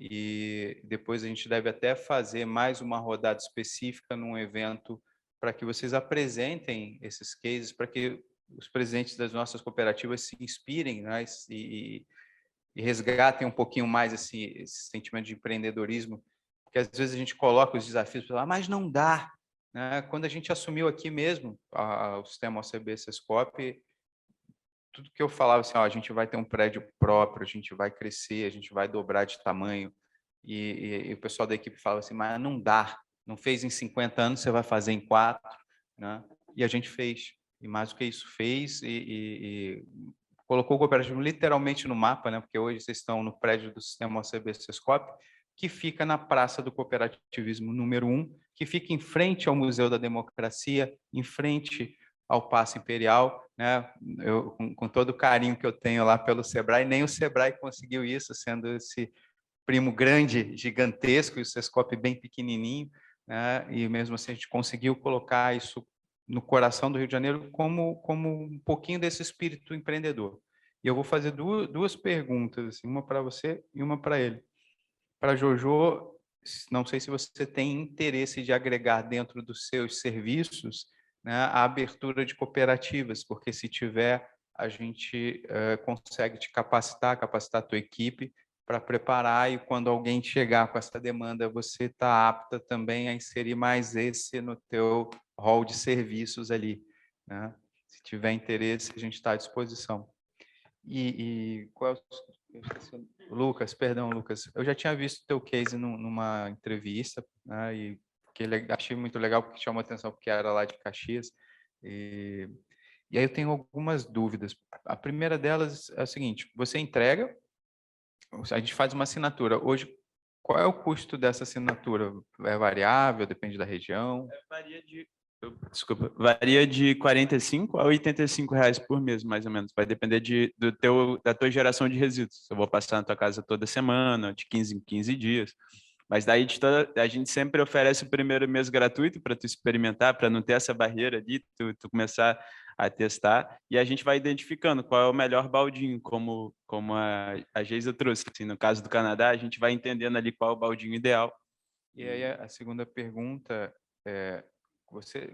e depois a gente deve até fazer mais uma rodada específica num evento para que vocês apresentem esses cases, para que os presidentes das nossas cooperativas se inspirem, né, e resgatem um pouquinho mais esse sentimento de empreendedorismo, porque às vezes a gente coloca os desafios para falar, mas não dá, né? Quando a gente assumiu aqui mesmo o sistema OCB Sescop, tudo que eu falava assim, ó, a gente vai ter um prédio próprio, a gente vai crescer, a gente vai dobrar de tamanho, e o pessoal da equipe falava assim, mas não dá, não fez em 50 anos, você vai fazer em 4, né? E a gente fez, e mais do que isso fez, e colocou o cooperativismo literalmente no mapa, né? Porque hoje vocês estão no prédio do sistema OCB Sescop, que fica na Praça do Cooperativismo número 1, que fica em frente ao Museu da Democracia, em frente ao Paço Imperial, né? Eu, com todo o carinho que eu tenho lá pelo Sebrae, nem o Sebrae conseguiu isso, sendo esse primo grande, gigantesco, e o Sescop bem pequenininho, né? E mesmo assim a gente conseguiu colocar isso no coração do Rio de Janeiro como um pouquinho desse espírito empreendedor. E eu vou fazer duas perguntas, assim, uma para você e uma para ele. Para Jojo, não sei se você tem interesse de agregar dentro dos seus serviços, né, a abertura de cooperativas, porque se tiver, a gente consegue te capacitar a tua equipe para preparar, e quando alguém chegar com essa demanda, você está apta também a inserir mais esse no teu rol de serviços ali, né? Se tiver interesse, a gente está à disposição. Qual é Lucas, perdão, Lucas. Eu já tinha visto o teu case numa entrevista, né, e achei muito legal, porque chamou a atenção, porque era lá de Caxias. E aí eu tenho algumas dúvidas. A primeira delas é a seguinte: você entrega, a gente faz uma assinatura. Hoje, qual é o custo dessa assinatura? É variável, depende da região? Varia de 45 a 85 reais por mês, mais ou menos. Vai depender da tua geração de resíduos. Eu vou passar na tua casa toda semana, de 15 em 15 dias. Mas daí a gente sempre oferece o primeiro mês gratuito para tu experimentar, para não ter essa barreira ali, tu começar a testar, e a gente vai identificando qual é o melhor baldinho, como a Geisa trouxe. Assim, no caso do Canadá, a gente vai entendendo ali qual é o baldinho ideal. E aí a segunda pergunta é: você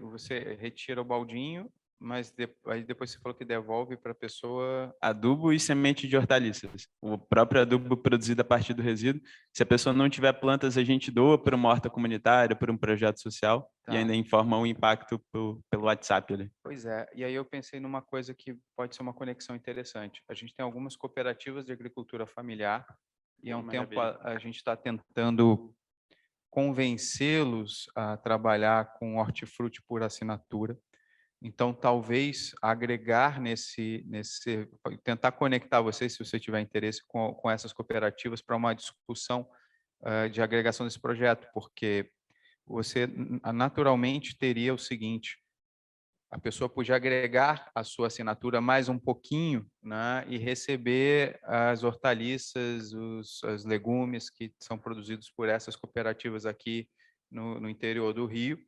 retira o baldinho, mas aí depois você falou que devolve para a pessoa... Adubo e semente de hortaliças. O próprio adubo produzido a partir do resíduo. Se a pessoa não tiver plantas, a gente doa para uma horta comunitária, para um projeto social, Tá. E ainda informa o impacto pelo WhatsApp ali. Pois é, e aí eu pensei numa coisa que pode ser uma conexão interessante. A gente tem algumas cooperativas de agricultura familiar, e há um tempo a gente está tentando convencê-los a trabalhar com hortifruti por assinatura. Então, talvez agregar tentar conectar vocês, se você tiver interesse, com essas cooperativas para uma discussão de agregação desse projeto, porque você naturalmente teria o seguinte: a pessoa podia agregar a sua assinatura mais um pouquinho, né, e receber as hortaliças, os legumes que são produzidos por essas cooperativas aqui no interior do Rio.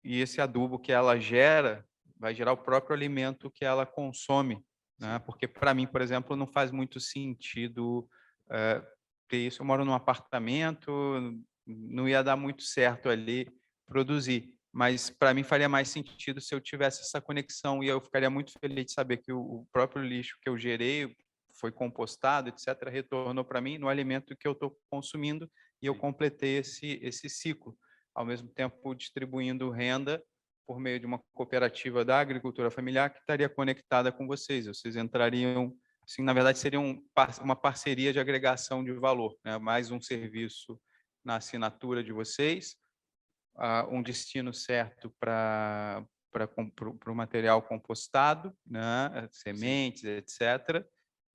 E esse adubo que ela gera vai gerar o próprio alimento que ela consome, né? Porque para mim, por exemplo, não faz muito sentido ter isso. Eu moro num apartamento, não ia dar muito certo ali produzir. Mas para mim faria mais sentido se eu tivesse essa conexão, e eu ficaria muito feliz de saber que o próprio lixo que eu gerei foi compostado, etc., retornou para mim no alimento que eu estou consumindo, e eu completei esse ciclo, ao mesmo tempo distribuindo renda por meio de uma cooperativa da agricultura familiar que estaria conectada com vocês. Vocês entrariam, assim, na verdade, seria uma parceria de agregação de valor, né? Mais um serviço na assinatura de vocês, um destino certo para o material compostado, né? Sementes, etc.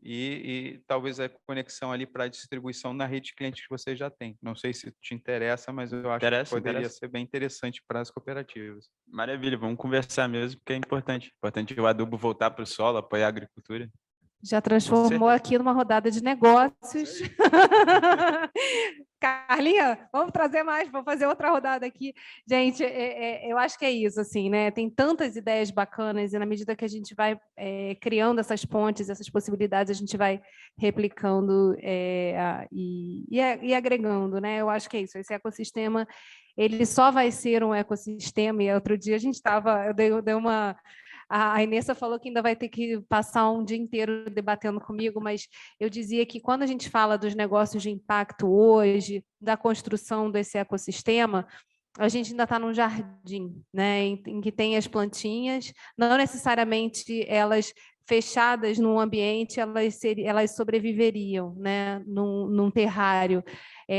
e talvez a conexão ali para a distribuição na rede de clientes que você já tem. Não sei se te interessa, mas eu acho que poderia ser bem interessante para as cooperativas. Maravilha, vamos conversar mesmo, porque é importante. Importante o adubo voltar para o solo, apoiar a agricultura. Já transformou aqui numa rodada de negócios. Carlinha, vamos trazer mais, vamos fazer outra rodada aqui. Gente, eu acho que é isso, assim, né? Tem tantas ideias bacanas e na medida que a gente vai criando essas pontes, essas possibilidades, a gente vai replicando e agregando, né? Eu acho que é isso. Esse ecossistema, ele só vai ser um ecossistema. E outro dia a gente estava, eu dei uma... A Inessa falou que ainda vai ter que passar um dia inteiro debatendo comigo, mas eu dizia que quando a gente fala dos negócios de impacto hoje, da construção desse ecossistema, a gente ainda está num jardim, né, em que tem as plantinhas, não necessariamente elas fechadas num ambiente, elas sobreviveriam, né, num terrário.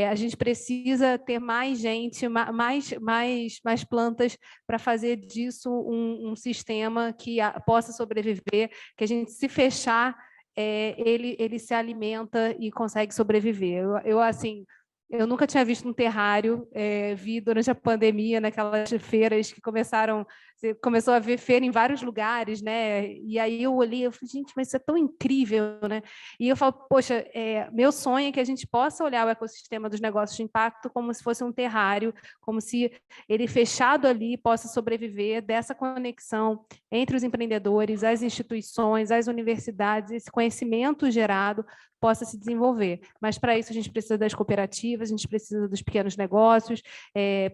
A gente precisa ter mais gente, mais plantas para fazer disso um sistema que possa sobreviver, que a gente, se fechar, ele se alimenta e consegue sobreviver. Assim, eu nunca tinha visto um terrário, vi durante a pandemia, naquelas feiras que você começou a ver feira em vários lugares, né? E aí eu olhei, eu falei, gente, mas isso é tão incrível, né? E eu falo, poxa, meu sonho é que a gente possa olhar o ecossistema dos negócios de impacto como se fosse um terrário, como se ele fechado ali possa sobreviver dessa conexão entre os empreendedores, as instituições, as universidades, esse conhecimento gerado possa se desenvolver. Mas, para isso, a gente precisa das cooperativas, a gente precisa dos pequenos negócios,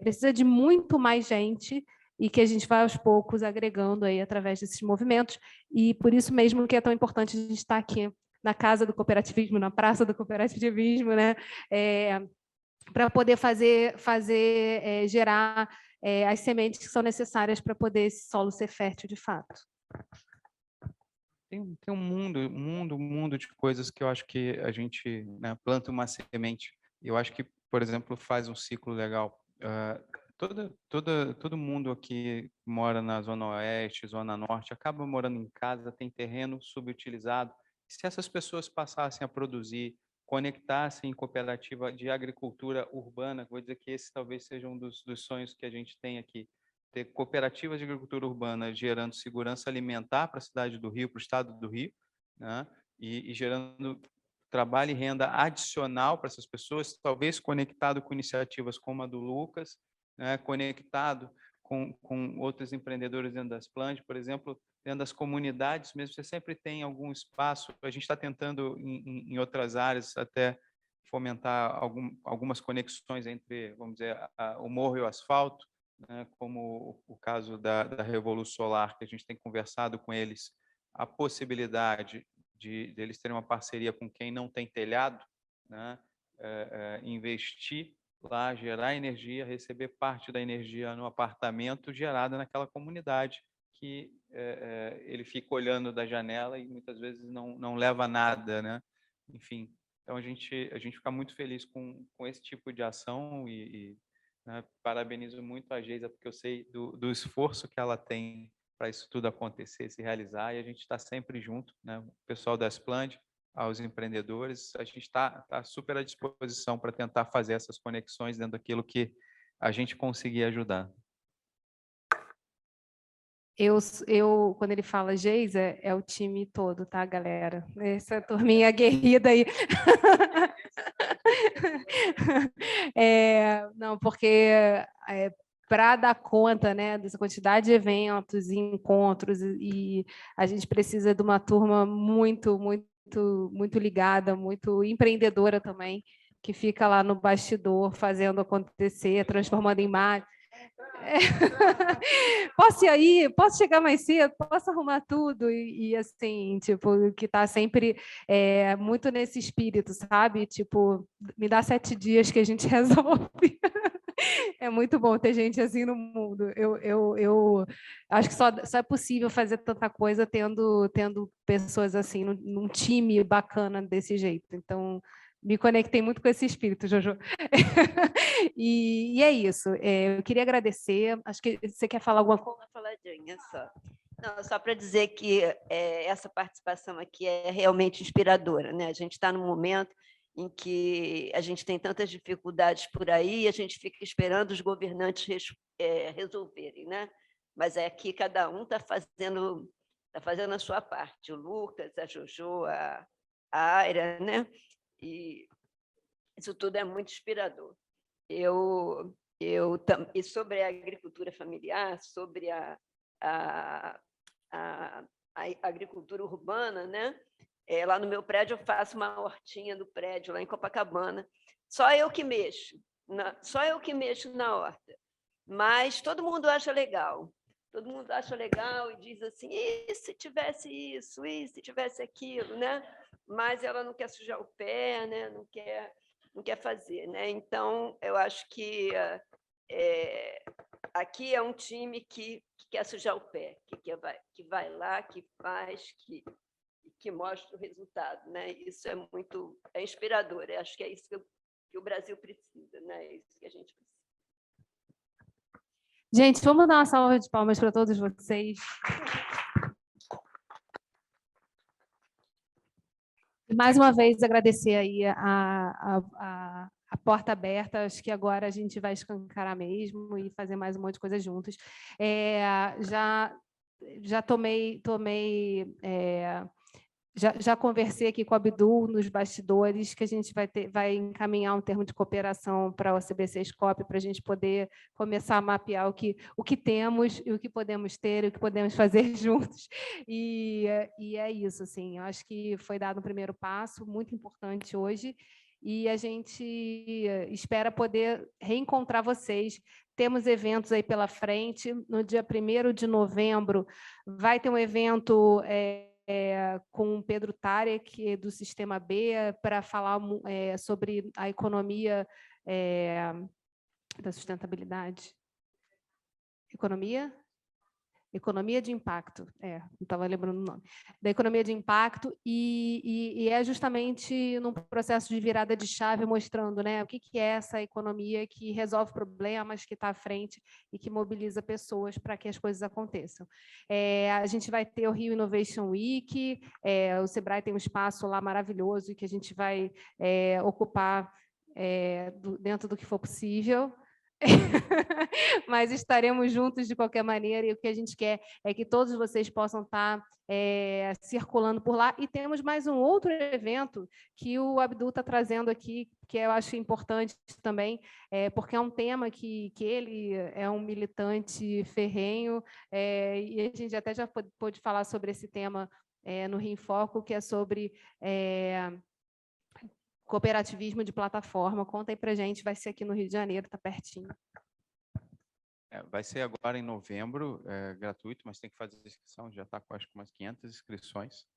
precisa de muito mais gente e que a gente vai, aos poucos, agregando aí através desses movimentos. E, por isso mesmo, que é tão importante a gente estar aqui na Casa do Cooperativismo, na Praça do Cooperativismo, né? Para poder gerar as sementes que são necessárias para poder esse solo ser fértil de fato. Tem um mundo de coisas que eu acho que a gente, né, planta uma semente. Eu acho que, por exemplo, faz um ciclo legal. Todo mundo aqui mora na Zona Oeste, Zona Norte, acaba morando em casa, tem terreno subutilizado. Se essas pessoas passassem a produzir, conectassem em cooperativa de agricultura urbana, vou dizer que esse talvez seja um dos sonhos que a gente tem aqui, ter cooperativas de agricultura urbana gerando segurança alimentar para a cidade do Rio, para o estado do Rio, né? E gerando trabalho e renda adicional para essas pessoas, talvez conectado com iniciativas como a do Lucas, né? Conectado com outros empreendedores dentro das plantas, por exemplo, dentro das comunidades mesmo, você sempre tem algum espaço. A gente está tentando, em outras áreas, até fomentar algumas conexões entre, vamos dizer, o morro e o asfalto, né, como o caso da Revolução Solar, que a gente tem conversado com eles, a possibilidade de eles terem uma parceria com quem não tem telhado, né, investir lá, gerar energia, receber parte da energia no apartamento gerada naquela comunidade, que ele fica olhando da janela e muitas vezes não leva nada, né? Enfim, então a gente fica muito feliz com esse tipo de ação né, parabenizo muito a Geisa, porque eu sei do esforço que ela tem para isso tudo acontecer, se realizar, e a gente está sempre junto, né? O pessoal das Plant, aos empreendedores, a gente está super à disposição para tentar fazer essas conexões dentro daquilo que a gente conseguir ajudar. Quando ele fala Geisa, é o time todo, tá, galera? Essa turminha aguerrida aí. Não, porque para dar conta, né, dessa quantidade de eventos e encontros, e a gente precisa de uma turma muito, muito, muito ligada, muito empreendedora também, que fica lá no bastidor fazendo acontecer, transformando em marca. Posso ir aí? Posso chegar mais cedo? Posso arrumar tudo? E assim, tipo, que está sempre muito nesse espírito, sabe? Tipo, me dá 7 dias que a gente resolve. É muito bom ter gente assim no mundo. Eu acho que só é possível fazer tanta coisa tendo pessoas assim, num time bacana desse jeito. Então, me conectei muito com esse espírito, Jojo. E é isso. Eu queria agradecer. Acho que você quer falar alguma coisa? Uma faladinha só. Não, só para dizer que essa participação aqui é realmente inspiradora, né? A gente está num momento em que a gente tem tantas dificuldades por aí e a gente fica esperando os governantes resolverem, né? Mas aqui cada um está fazendo a sua parte, o Lucas, a Jojo, a Aira, né? E isso tudo é muito inspirador. E sobre a agricultura familiar, sobre a agricultura urbana, né? Lá no meu prédio eu faço uma hortinha no prédio, lá em Copacabana. Só eu que mexo na horta. Mas todo mundo acha legal. Todo mundo acha legal e diz assim, e se tivesse isso, e se tivesse aquilo, né? Mas ela não quer sujar o pé, né? Não quer fazer, né? Então, eu acho que aqui é um time que quer sujar o pé, que vai lá, que faz, que mostra o resultado, né? Isso é inspirador. Eu acho que é isso que o Brasil precisa, né? É isso que a gente precisa. Gente, vamos dar uma salva de palmas para todos vocês. E mais uma vez agradecer aí a porta aberta. Acho que agora a gente vai escancarar mesmo e fazer mais um monte de coisa juntos. Já conversei aqui com o Abdul nos bastidores que a gente vai encaminhar um termo de cooperação para o CBC-SCOP para a gente poder começar a mapear o que temos e o que podemos ter e o que podemos fazer juntos. E é isso, assim, eu acho que foi dado um primeiro passo muito importante hoje e a gente espera poder reencontrar vocês. Temos eventos aí pela frente. No dia 1º de novembro vai ter um evento com o Pedro Tarek, do Sistema B, para falar sobre a economia da sustentabilidade. Economia de impacto, não estava lembrando o nome, da economia de impacto, e é justamente num processo de virada de chave, mostrando, né, o que é essa economia que resolve problemas, que está à frente e que mobiliza pessoas para que as coisas aconteçam. A gente vai ter o Rio Innovation Week, o Sebrae tem um espaço lá maravilhoso que a gente vai ocupar dentro do que for possível, mas estaremos juntos de qualquer maneira e o que a gente quer é que todos vocês possam estar circulando por lá. E temos mais um outro evento que o Abdul está trazendo aqui, que eu acho importante também, porque é um tema que ele é um militante ferrenho, e a gente até já pôde falar sobre esse tema no Rio em Foco, que é sobre cooperativismo de plataforma. Conta aí para a gente, vai ser aqui no Rio de Janeiro, está pertinho. Vai ser agora em novembro, gratuito, mas tem que fazer inscrição, já está com acho que umas 500 inscrições.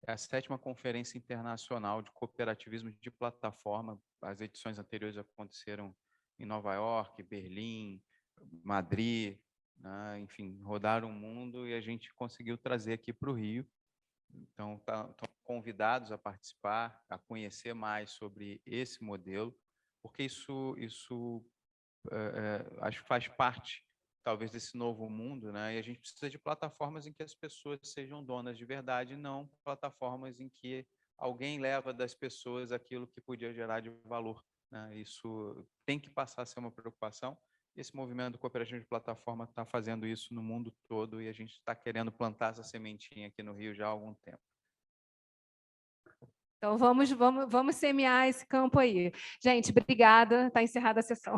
É a 7ª Conferência Internacional de Cooperativismo de Plataforma. As edições anteriores aconteceram em Nova York, Berlim, Madrid, né? Enfim, rodaram o mundo e a gente conseguiu trazer aqui para o Rio. Então, estão convidados a participar, a conhecer mais sobre esse modelo, porque isso acho que faz parte, talvez, desse novo mundo, né? E a gente precisa de plataformas em que as pessoas sejam donas de verdade, não plataformas em que alguém leva das pessoas aquilo que podia gerar de valor, né? Isso tem que passar a ser uma preocupação. Esse movimento do cooperativismo de plataforma está fazendo isso no mundo todo e a gente está querendo plantar essa sementinha aqui no Rio já há algum tempo. Então, vamos semear esse campo aí. Gente, obrigada. Está encerrada a sessão.